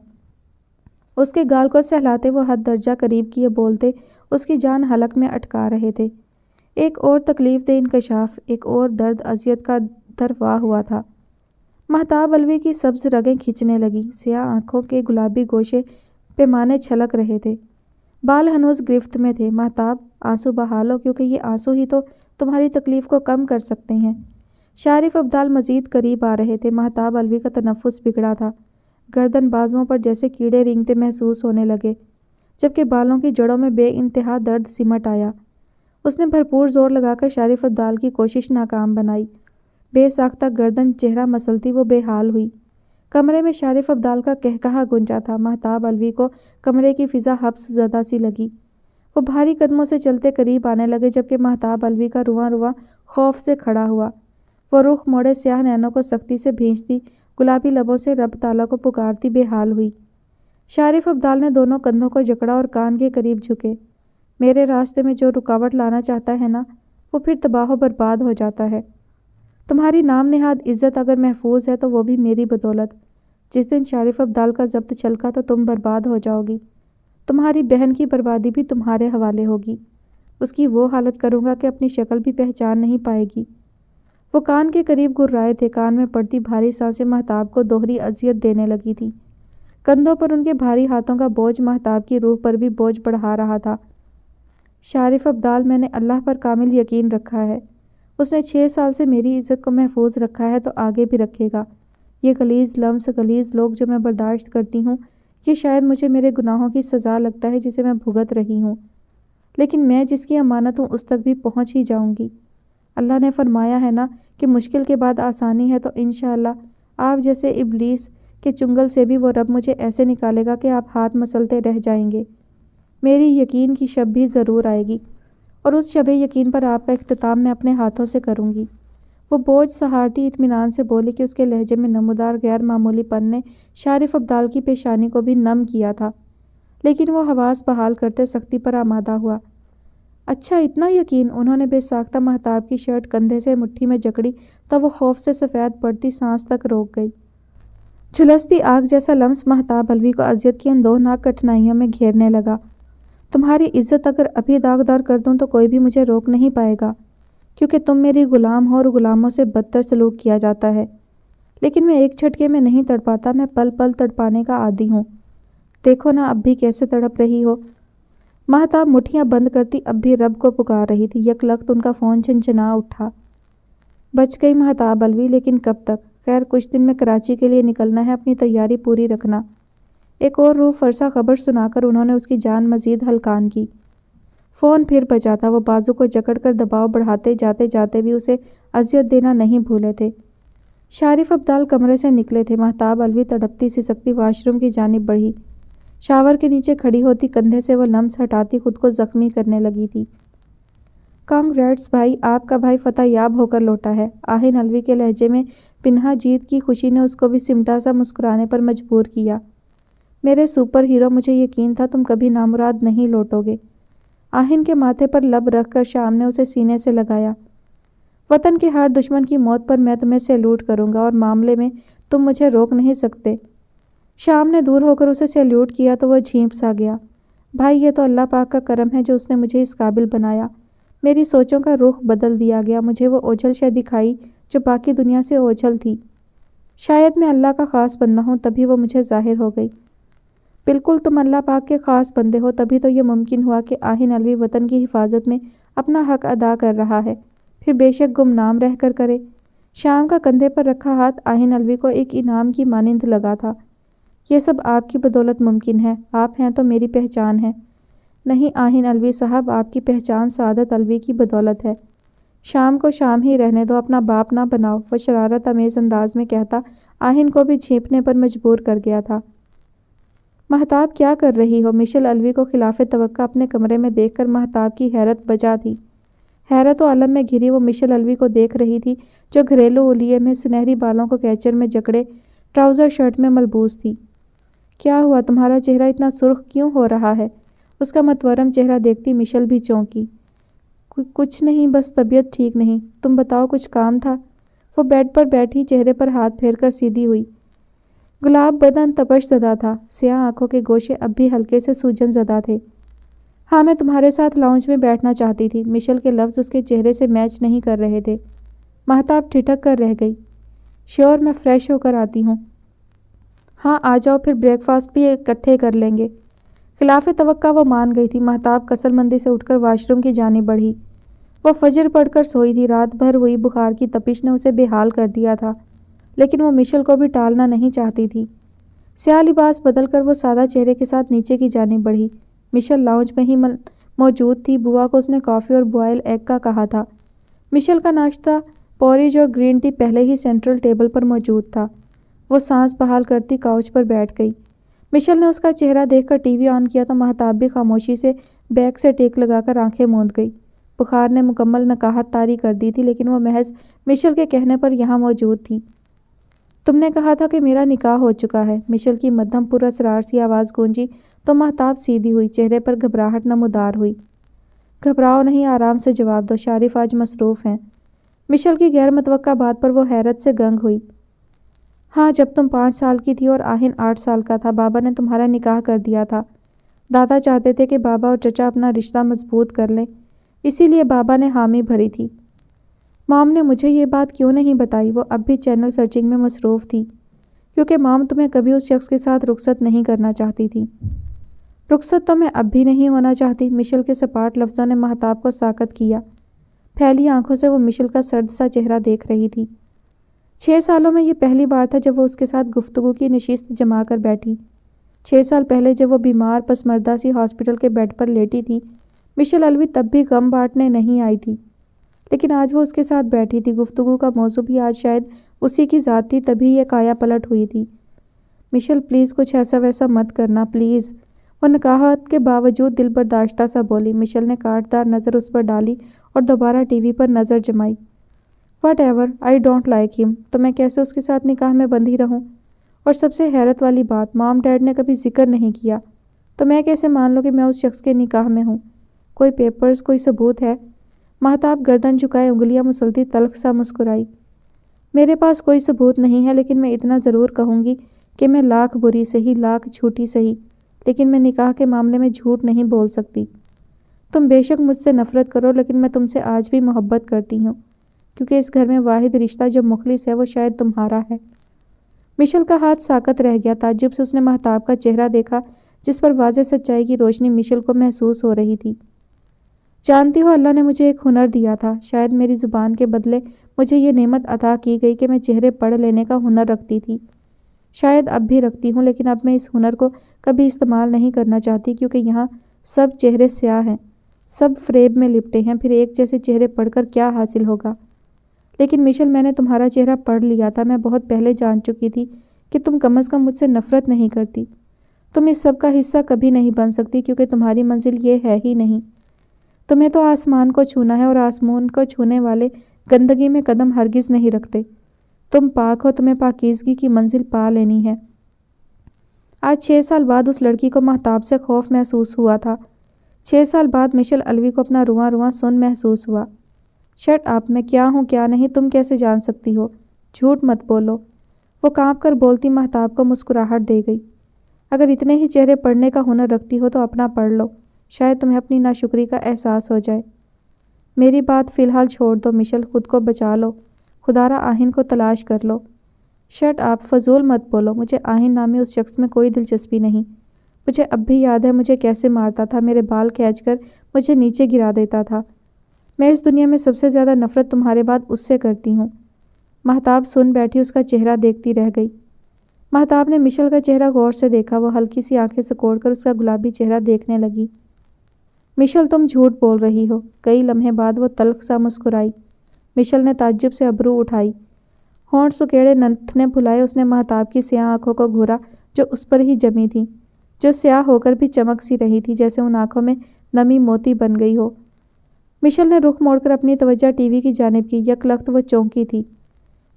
اس کے گال کو سہلاتے وہ حد درجہ قریب کیے بولتے اس کی جان حلق میں اٹکا رہے تھے۔ ایک اور تکلیف دہ انکشاف، ایک اور درد اذیت کا درواہ ہوا تھا۔ مہتاب الوی کی سبز رگیں کھنچنے لگی، سیاہ آنکھوں کے گلابی گوشے پیمانے چھلک رہے تھے، بال ہنوز گرفت میں تھے۔ مہتاب، آنسو بہا لو، کیونکہ یہ آنسو ہی تو تمہاری تکلیف کو کم کر سکتے ہیں۔ شارف ابدال مزید قریب آ رہے تھے۔ مہتاب الوی کا تنفس بگڑا تھا، گردن بازوؤں پر جیسے کیڑے رینگتے محسوس ہونے لگے، جبکہ بالوں کی جڑوں میں بے انتہا درد سمٹ آیا۔ اس نے بھرپور زور لگا کر شارف ابدال کی کوشش ناکام بنائی۔ بے ساختہ گردن چہرہ مسلتی وہ بے حال ہوئی۔ کمرے میں شارف ابدال کا قہقہا گونجا تھا۔ مہتاب الوی کو کمرے کی فضا حبس زدہ سی لگی۔ وہ بھاری قدموں سے چلتے قریب آنے لگے، جبکہ مہتاب الوی کا رواں رواں خوف سے کھڑا ہوا۔ وہ رخ موڑے سیاہ نینوں کو سختی سے بھینچتی، گلابی لبوں سے رب تعالیٰ کو پکارتی بے حال ہوئی۔ شارف ابدال نے دونوں کندھوں کو جکڑا اور کان کے قریب جھکے۔ میرے راستے میں جو رکاوٹ لانا چاہتا ہے نا، وہ پھر تباہ و برباد ہو جاتا ہے۔ تمہاری نام نہاد عزت اگر محفوظ ہے تو وہ بھی میری بدولت۔ جس دن شارف ابدال کا ضبط چھلکا تو تم برباد ہو جاؤ گی۔ تمہاری بہن کی بربادی بھی تمہارے حوالے ہوگی۔ اس کی وہ حالت کروں گا کہ اپنی شکل بھی پہچان نہیں پائے گی۔ وہ کان کے قریب گھررائے تھے، کان میں پڑتی بھاری سانسیں مہتاب کو دوہری اذیت دینے لگی تھی۔ کندھوں پر ان کے بھاری ہاتھوں کا بوجھ مہتاب کی روح پر بھی بوجھ بڑھا رہا تھا۔ شارف ابدال، میں نے اللہ پر کامل یقین رکھا ہے۔ اس نے 6 سال سے میری عزت کو محفوظ رکھا ہے تو آگے بھی رکھے گا۔ یہ غلیظ لمس، غلیظ لوگ جو میں برداشت کرتی ہوں، یہ شاید مجھے میرے گناہوں کی سزا لگتا ہے جسے میں بھگت رہی ہوں، لیکن میں جس کی امانت ہوں اس تک بھی پہنچ ہی جاؤں گی۔ اللہ نے فرمایا ہے نا کہ مشکل کے بعد آسانی ہے، تو انشاءاللہ آپ جیسے ابلیس کے چنگل سے بھی وہ رب مجھے ایسے نکالے گا کہ آپ ہاتھ مسلتے رہ جائیں گے۔ میری یقین کی شب بھی ضرور آئے گی، اور اس شب یقین پر آپ کا اختتام میں اپنے ہاتھوں سے کروں گی۔ وہ بوجھ سہارتی اطمینان سے بولی کہ اس کے لہجے میں نمودار غیر معمولی پن نے شارف ابدال کی پیشانی کو بھی نم کیا تھا، لیکن وہ حواس بحال کرتے سختی پر آمادہ ہوا۔ اچھا، اتنا یقین؟ انہوں نے بے ساختہ مہتاب کی شرٹ کندھے سے مٹھی میں جکڑی تو وہ خوف سے سفید پڑتی سانس تک روک گئی۔ جھلستی آگ جیسا لمس مہتاب الوی کو اذیت کی اندوہناک کٹھنائیوں میں گھیرنے لگا۔ تمہاری عزت اگر ابھی داغدار کر دوں تو کوئی بھی مجھے روک نہیں پائے گا، کیونکہ تم میری غلام ہو اور غلاموں سے بدتر سلوک کیا جاتا ہے۔ لیکن میں ایک جھٹکے میں نہیں تڑپاتا، میں پل پل تڑپانے کا عادی ہوں۔ دیکھو نا اب بھی کیسے تڑپ رہی ہو۔ مہتاب مٹھیاں بند کرتی اب بھی رب کو پکار رہی تھی۔ یک لخت ان کا فون چھنچھنا اٹھا۔ بچ گئی مہتاب الوی، لیکن کب تک؟ خیر کچھ دن میں کراچی کے لیے نکلنا ہے، اپنی تیاری پوری رکھنا۔ ایک اور روح فرسا خبر سنا کر انہوں نے اس کی جان مزید ہلکان کی۔ فون پھر بجا تھا۔ وہ بازو کو جکڑ کر دباؤ بڑھاتے جاتے جاتے بھی اسے اذیت دینا نہیں بھولے تھے۔ شارف ابدال کمرے سے نکلے تھے۔ مہتاب الوی تڑپتی سسکتی واش روم کی جانب بڑھی۔ شاور کے نیچے کھڑی ہوتی کندھے سے وہ لمس ہٹاتی خود کو زخمی کرنے لگی تھی۔ کانگریٹس بھائی، آپ کا بھائی فتح یاب ہو کر لوٹا ہے۔ آہن الوی کے لہجے میں پنہا جیت کی خوشی نے اس کو بھی سمٹا سا مسکرانے پر مجبور کیا۔ میرے سپر ہیرو، مجھے یقین تھا تم کبھی نامراد نہیں لوٹو گے۔ آہن کے ماتھے پر لب رکھ کر شام نے اسے سینے سے لگایا۔ وطن کے ہر دشمن کی موت پر میں تمہیں سیلوٹ کروں گا، اور معاملے میں تم مجھے روک نہیں سکتے۔ شام نے دور ہو کر اسے سیلوٹ کیا تو وہ جھینپ سا گیا۔ بھائی، یہ تو اللہ پاک کا کرم ہے جو اس نے مجھے اس قابل بنایا۔ میری سوچوں کا رخ بدل دیا گیا، مجھے وہ اوجھل شے دکھائی جو باقی دنیا سے اوجھل تھی۔ شاید میں اللہ کا خاص بندہ ہوں، تبھی وہ مجھے ظاہر ہو گئی۔ بالکل، تم اللہ پاک کے خاص بندے ہو، تبھی تو یہ ممکن ہوا کہ آہن الوی وطن کی حفاظت میں اپنا حق ادا کر رہا ہے، پھر بے شک گمنام رہ کر کرے۔ شام کا کندھے پر رکھا ہاتھ آہن الوی کو ایک انعام کی مانند لگا تھا۔ یہ سب آپ کی بدولت ممکن ہے، آپ ہیں تو میری پہچان ہے۔ نہیں آہن الوی صاحب، آپ کی پہچان سعادت الوی کی بدولت ہے۔ شام کو شام ہی رہنے دو، اپنا باپ نہ بناؤ، وہ شرارت امیز انداز میں کہتا آہن کو بھی جھینپنے پر مجبور کر گیا تھا۔ مہتاب کیا کر رہی ہو؟ مشل الوی کو خلاف توقع اپنے کمرے میں دیکھ کر مہتاب کی حیرت بجا تھی۔ حیرت و علم میں گھری وہ مشل الوی کو دیکھ رہی تھی جو گھریلو اولیے میں سنہری بالوں کو کیچر میں جکڑے ٹراؤزر شرٹ میں ملبوس تھی۔ کیا ہوا؟ تمہارا چہرہ اتنا سرخ کیوں ہو رہا ہے؟ اس کا متورم چہرہ دیکھتی مشل بھی چونکی۔ کچھ نہیں، بس طبیعت ٹھیک نہیں۔ تم بتاؤ، کچھ کام تھا؟ وہ بیڈ پر بیٹھی چہرے پر ہاتھ پھیر کر سیدھی ہوئی۔ گلاب بدن تپش زدہ تھا، سیاہ آنکھوں کے گوشے اب بھی ہلکے سے سوجن زدہ تھے۔ ہاں، میں تمہارے ساتھ لاؤنج میں بیٹھنا چاہتی تھی۔ مشل کے لفظ اس کے چہرے سے میچ نہیں کر رہے تھے۔ مہتاب ٹھٹک کر رہ گئی۔ شیور، میں فریش ہو کر آتی ہوں۔ ہاں آ جاؤ، پھر بریک فاسٹ بھی اکٹھے کر لیں گے۔ خلاف توقع وہ مان گئی تھی۔ مہتاب کسل مندی سے اٹھ کر واش روم کی جانب بڑھی۔ وہ فجر پڑھ کر سوئی تھی۔ رات بھر ہوئی بخار کی تپش نے اسے بے حال کر دیا تھا، لیکن وہ مشل کو بھی ٹالنا نہیں چاہتی تھی۔ سیاہ لباس بدل کر وہ سادہ چہرے کے ساتھ نیچے کی جانب بڑھی۔ مشل لاؤنج میں ہی موجود تھی۔ بوا کو اس نے کافی اور بوائل ایگ کا کہا تھا۔ مشل کا ناشتہ پورج اور گرین ٹی پہلے ہی سینٹرل ٹیبل پر موجود تھا۔ وہ سانس بحال کرتی کاؤچ پر بیٹھ گئی۔ مشل نے اس کا چہرہ دیکھ کر ٹی وی آن کیا تو مہتاب بھی خاموشی سے بیک سے ٹیک لگا کر آنکھیں موند گئی۔ بخار نے مکمل نقاہت طاری کر دی تھی، لیکن وہ محض مشل کے کہنے پر یہاں موجود تھی۔ تم نے کہا تھا کہ میرا نکاح ہو چکا ہے۔ مشل کی مدھم پر اسرار سی آواز گونجی تو مہتاب سیدھی ہوئی، چہرے پر گھبراہٹ نمودار ہوئی۔ گھبراؤ نہیں، آرام سے جواب دو، شارف آج مصروف ہیں۔ مشل کی غیر متوقع بات پر وہ حیرت سے گنگ ہوئی۔ ہاں، جب تم 5 سال کی تھی اور آہن 8 سال کا تھا، بابا نے تمہارا نکاح کر دیا تھا۔ دادا چاہتے تھے کہ بابا اور چچا اپنا رشتہ مضبوط کر لیں، اسی لیے بابا نے حامی بھری تھی۔ مام نے مجھے یہ بات کیوں نہیں بتائی؟ وہ اب بھی چینل سرچنگ میں مصروف تھی، کیونکہ مام تمہیں کبھی اس شخص کے ساتھ رخصت نہیں کرنا چاہتی تھی۔ رخصت تو میں اب بھی نہیں ہونا چاہتی۔ مشل کے سپاٹ لفظوں نے مہتاب کو ساکت کیا۔ پھیلی آنکھوں سے وہ مشل کا سرد سا چہرہ دیکھ رہی تھی۔ 6 سالوں میں یہ پہلی بار تھا جب وہ اس کے ساتھ گفتگو کی نشست جما کر بیٹھی۔ 6 سال پہلے جب وہ بیمار پسمردہ سی ہاسپٹل کے بیڈ پر لیٹی تھی، مشل الوی تب بھی غم بانٹنے نہیں آئی تھی، لیکن آج وہ اس کے ساتھ بیٹھی تھی۔ گفتگو کا موضوع بھی آج شاید اسی کی ذات تھی، تبھی یہ کایا پلٹ ہوئی تھی۔ مشل پلیز کچھ ایسا ویسا مت کرنا پلیز، وہ نقاہت کے باوجود دل برداشتہ سا بولی۔ مشل نے کاٹدار نظر اس پر ڈالی اور دوبارہ ٹی وی پر نظر جمائی۔ Whatever, I don't like him. تو میں کیسے اس کے ساتھ نکاح میں بندھی رہوں؟ اور سب سے حیرت والی بات، مام ڈیڈ نے کبھی ذکر نہیں کیا، تو میں کیسے مان لوں کہ میں اس شخص کے نکاح میں ہوں؟ کوئی پیپرز، کوئی ثبوت ہے؟ مہتاب گردن جھکائے انگلیاں مسلتی تلخ سا مسکرائی۔ میرے پاس کوئی ثبوت نہیں ہے، لیکن میں اتنا ضرور کہوں گی کہ میں لاکھ بری سہی، لاکھ جھوٹی سہی، لیکن میں نکاح کے معاملے میں جھوٹ نہیں بول سکتی۔ تم بے شک مجھ سے نفرت کرو، لیکن میں تم سے آج بھی محبت کرتی ہوں، کیونکہ اس گھر میں واحد رشتہ جو مخلص ہے وہ شاید تمہارا ہے۔ مشل کا ہاتھ ساکت رہ گیا۔ تعجب سے اس نے مہتاب کا چہرہ دیکھا، جس پر واضح سچائی کی روشنی مشل کو محسوس ہو رہی تھی۔ جانتی ہو اللہ نے مجھے ایک ہنر دیا تھا، شاید میری زبان کے بدلے مجھے یہ نعمت عطا کی گئی کہ میں چہرے پڑھ لینے کا ہنر رکھتی تھی۔ شاید اب بھی رکھتی ہوں، لیکن اب میں اس ہنر کو کبھی استعمال نہیں کرنا چاہتی، کیونکہ یہاں سب چہرے سیاہ ہیں، سب فریب میں لپٹے ہیں، پھر ایک جیسے چہرے پڑھ کر کیا حاصل ہوگا؟ لیکن مشل، میں نے تمہارا چہرہ پڑھ لیا تھا، میں بہت پہلے جان چکی تھی کہ تم کم از کم مجھ سے نفرت نہیں کرتی۔ تم اس سب کا حصہ کبھی نہیں بن سکتی، کیونکہ تمہاری منزل یہ ہے ہی نہیں۔ تمہیں تو آسمان کو چھونا ہے، اور آسمان کو چھونے والے گندگی میں قدم ہرگز نہیں رکھتے۔ تم پاک ہو، تمہیں پاکیزگی کی منزل پا لینی ہے۔ آج 6 سال بعد اس لڑکی کو مہتاب سے خوف محسوس ہوا تھا۔ 6 سال بعد مشل الوی کو اپنا رواں رواں سن محسوس ہوا۔ شٹ اپ، میں کیا ہوں کیا نہیں تم کیسے جان سکتی ہو؟ جھوٹ مت بولو۔ وہ کانپ کر بولتی مہتاب کو مسکراہٹ دے گئی۔ اگر اتنے ہی چہرے پڑھنے کا ہنر رکھتی ہو تو اپنا پڑھ لو، شاید تمہیں اپنی ناشکری کا احساس ہو جائے۔ میری بات فی الحال چھوڑ دو مشل، خود کو بچا لو، خدارا آہن کو تلاش کر لو۔ شٹ اپ، فضول مت بولو، مجھے آہن نامی اس شخص میں کوئی دلچسپی نہیں۔ مجھے اب بھی یاد ہے مجھے کیسے مارتا تھا، میرے بال کھینچ کر مجھے نیچے گرا دیتا تھا۔ میں اس دنیا میں سب سے زیادہ نفرت تمہارے بعد اس سے کرتی ہوں۔ مہتاب سن بیٹھی، اس کا چہرہ دیکھتی رہ گئی۔ مہتاب نے مشل کا چہرہ غور سے دیکھا، وہ ہلکی سی آنکھیں سکوڑ کر اس کا گلابی چہرہ دیکھنے لگی۔ مشل، تم جھوٹ بول رہی ہو۔ کئی لمحے بعد وہ تلخ سا مسکرائی۔ مشل نے تعجب سے ابرو اٹھائی، ہونٹ سکیڑے نتنے پھلائے۔ اس نے مہتاب کی سیاہ آنکھوں کو گھورا جو اس پر ہی جمی تھی، جو سیاہ ہو کر بھی چمک سی رہی تھی، جیسے ان آنکھوں میں نمی موتی بن گئی ہو۔ مشل نے رخ موڑ کر اپنی توجہ ٹی وی کی جانب کی۔ یک لخت وہ چونکی تھی۔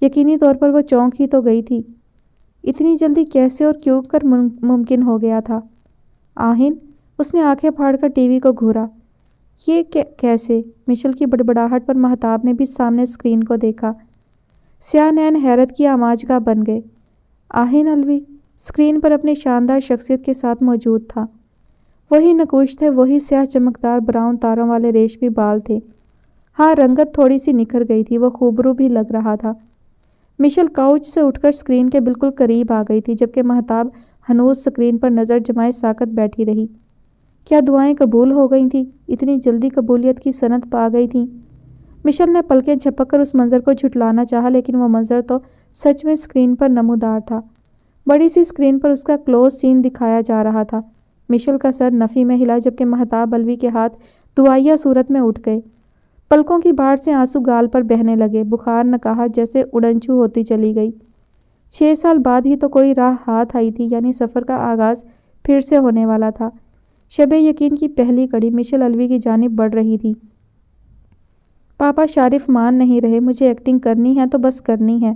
یقینی طور پر وہ چونک ہی تو گئی تھی۔ اتنی جلدی کیسے اور کیوں کر ممکن ہو گیا تھا؟ آہن، اس نے آنکھیں پھاڑ کر ٹی وی کو گھورا۔ یہ کیسے؟ مشل کی بڑبڑاہٹ پر مہتاب نے بھی سامنے اسکرین کو دیکھا۔ سیاہ نین حیرت کی آماجگاہ بن گئے۔ آہن الوی اسکرین پر اپنی شاندار شخصیت کے ساتھ موجود تھا۔ وہی نقوش تھے، وہی سیاہ چمکدار براؤن تاروں والے ریشمی بال تھے۔ ہاں، رنگت تھوڑی سی نکھر گئی تھی، وہ خوبرو بھی لگ رہا تھا۔ مشل کاؤچ سے اٹھ کر اسکرین کے بالکل قریب آ گئی تھی، جبکہ مہتاب ہنوز اسکرین پر نظر جمائے ساکت بیٹھی رہی۔ کیا دعائیں قبول ہو گئی تھیں؟ اتنی جلدی قبولیت کی سند پا گئی تھیں؟ مشل نے پلکیں جھپک کر اس منظر کو جھٹلانا چاہا، لیکن وہ منظر تو سچ میں اسکرین پر نمودار تھا۔ بڑی سی اسکرین پر اس کا کلوز سین دکھایا جا رہا تھا۔ مشل کا سر نفی میں ہلا، جبکہ مہتاب الوی کے ہاتھ دعائیہ صورت میں اٹھ گئے۔ پلکوں کی باڑ سے آنسو گال پر بہنے لگے۔ بخار نکاہت جیسے اڑنچھو ہوتی چلی گئی۔ 6 سال بعد ہی تو کوئی راہ ہاتھ آئی تھی، یعنی سفر کا آغاز پھر سے ہونے والا تھا۔ شب یقین کی پہلی کڑی مشل الوی کی جانب بڑھ رہی تھی۔ پاپا شارف مان نہیں رہے، مجھے ایکٹنگ کرنی ہے تو بس کرنی ہے۔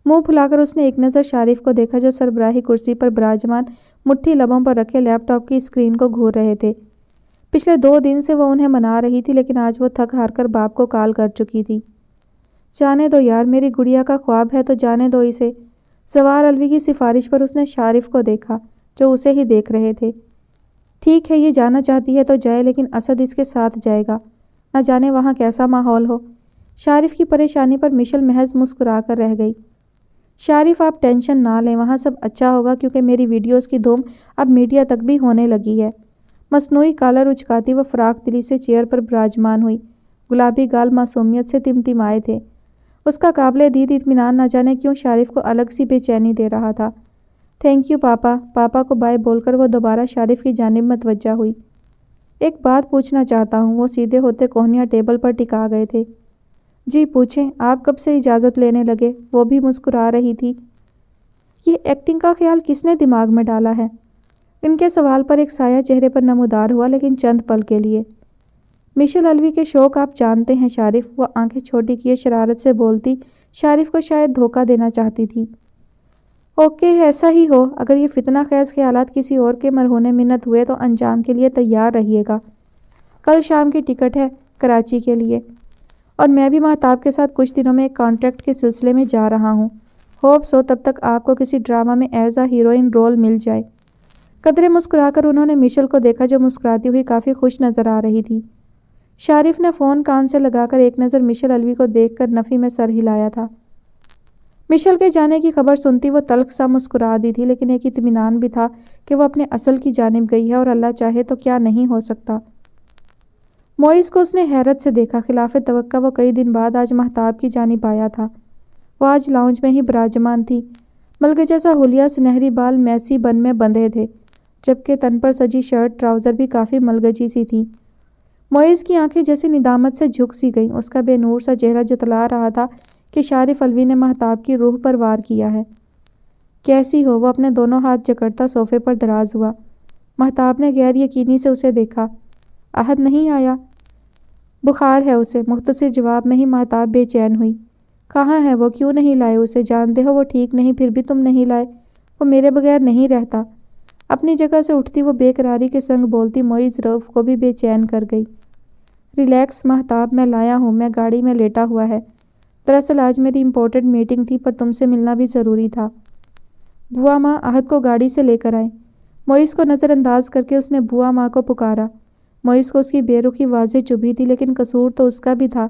منہ پھلا کر اس نے ایک نظر شارف کو دیکھا، جو سربراہی کرسی پر براجمان مٹھی لبوں پر رکھے لیپ ٹاپ کی اسکرین کو گھور رہے تھے۔ پچھلے 2 دن سے وہ انہیں منا رہی تھی، لیکن آج وہ تھک ہار کر باپ کو کال کر چکی تھی۔ جانے دو یار، میری گڑیا کا خواب ہے تو جانے دو اسے۔ زوار الوی کی سفارش پر اس نے شارف کو دیکھا، جو اسے ہی دیکھ رہے تھے۔ ٹھیک ہے، یہ جانا چاہتی ہے تو جائے، لیکن اسد اس کے ساتھ جائے گا، نہ جانے وہاں کیسا ماحول ہو۔ شارف کی پریشانی پر مشل محض مسکرا کر رہ گئی۔ شارف، آپ ٹینشن نہ لیں، وہاں سب اچھا ہوگا، کیونکہ میری ویڈیوز کی دھوم اب میڈیا تک بھی ہونے لگی ہے۔ مصنوعی کالر اچکاتی وہ فراق دلی سے چیئر پر براجمان ہوئی۔ گلابی گال معصومیت سے تمتمائے تھے۔ اس کا قابل دید اطمینان نہ جانے کیوں شارف کو الگ سی بے چینی دے رہا تھا۔ تھینک یو پاپا۔ پاپا کو بائے بول کر وہ دوبارہ شارف کی جانب متوجہ ہوئی۔ ایک بات پوچھنا چاہتا ہوں۔ وہ سیدھے ہوتے کوہنیاں ٹیبل پر ٹکا گئے تھے۔ جی پوچھیں، آپ کب سے اجازت لینے لگے؟ وہ بھی مسکرا رہی تھی۔ یہ ایکٹنگ کا خیال کس نے دماغ میں ڈالا ہے؟ ان کے سوال پر ایک سایہ چہرے پر نمودار ہوا، لیکن چند پل کے لیے۔ مشل الوی کے شوق آپ جانتے ہیں شارف، وہ آنکھیں چھوٹی کیے شرارت سے بولتی شارف کو شاید دھوکہ دینا چاہتی تھی۔ اوکے، ایسا ہی ہو۔ اگر یہ فتنہ خیز خیالات کسی اور کے مرہون منت ہوئے تو انجام کے لیے تیار رہیے گا۔ کل شام کی ٹکٹ ہے کراچی کے لیے، اور میں بھی مہتاب کے ساتھ کچھ دنوں میں ایک کانٹریکٹ کے سلسلے میں جا رہا ہوں۔ ہوپ سو تب تک آپ کو کسی ڈرامہ میں ایز اے ہیروئن رول مل جائے۔ قدرے مسکرا کر انہوں نے مشل کو دیکھا، جو مسکراتی ہوئی کافی خوش نظر آ رہی تھی۔ شارف نے فون کان سے لگا کر ایک نظر مشل الوی کو دیکھ کر نفی میں سر ہلایا تھا۔ مشل کے جانے کی خبر سنتی وہ تلخ سا مسکرا دی تھی، لیکن ایک اطمینان بھی تھا کہ وہ اپنے اصل کی جانب گئی ہے، اور اللہ چاہے تو کیا نہیں ہو سکتا۔ معیز کو اس نے حیرت سے دیکھا۔ خلاف توقع وہ کئی دن بعد آج مہتاب کی جانب آیا تھا۔ وہ آج لاؤنج میں ہی براجمان تھی۔ ملکہ جیسا حلیہ سنہری بال میسی بن میں بندھے تھے، جبکہ تن پر سجی شرٹ ٹراؤزر بھی کافی ملگجی سی تھی۔ معیز کی آنکھیں جیسے ندامت سے جھک سی گئیں۔ اس کا بے نور سا چہرہ جتلا رہا تھا کہ شارف الوی نے مہتاب کی روح پر وار کیا ہے۔ کیسی ہو؟ وہ اپنے دونوں ہاتھ جکڑتا صوفے پر دراز ہوا۔ مہتاب نے غیر یقینی سے اسے دیکھا۔ احد نہیں آیا؟ بخار ہے اسے۔ مختصر جواب میں ہی مہتاب بے چین ہوئی۔ کہاں ہے وہ؟ کیوں نہیں لائے اسے؟ جانتے ہو وہ ٹھیک نہیں، پھر بھی تم نہیں لائے؟ وہ میرے بغیر نہیں رہتا۔ اپنی جگہ سے اٹھتی وہ بے قراری کے سنگ بولتی معیز رؤف کو بھی بے چین کر گئی۔ ریلیکس مہتاب، میں لایا ہوں، میں گاڑی میں لیٹا ہوا ہے۔ دراصل آج میری امپورٹنٹ میٹنگ تھی، پر تم سے ملنا بھی ضروری تھا۔ بوا ماں، احد کو گاڑی سے لے کر آئیں۔ معیز کو نظر انداز کر کے اس نے بوا ماں کو پکارا۔ معیز کو اس کی بے رخی واضح چبھی تھی، لیکن قصور تو اس کا بھی تھا۔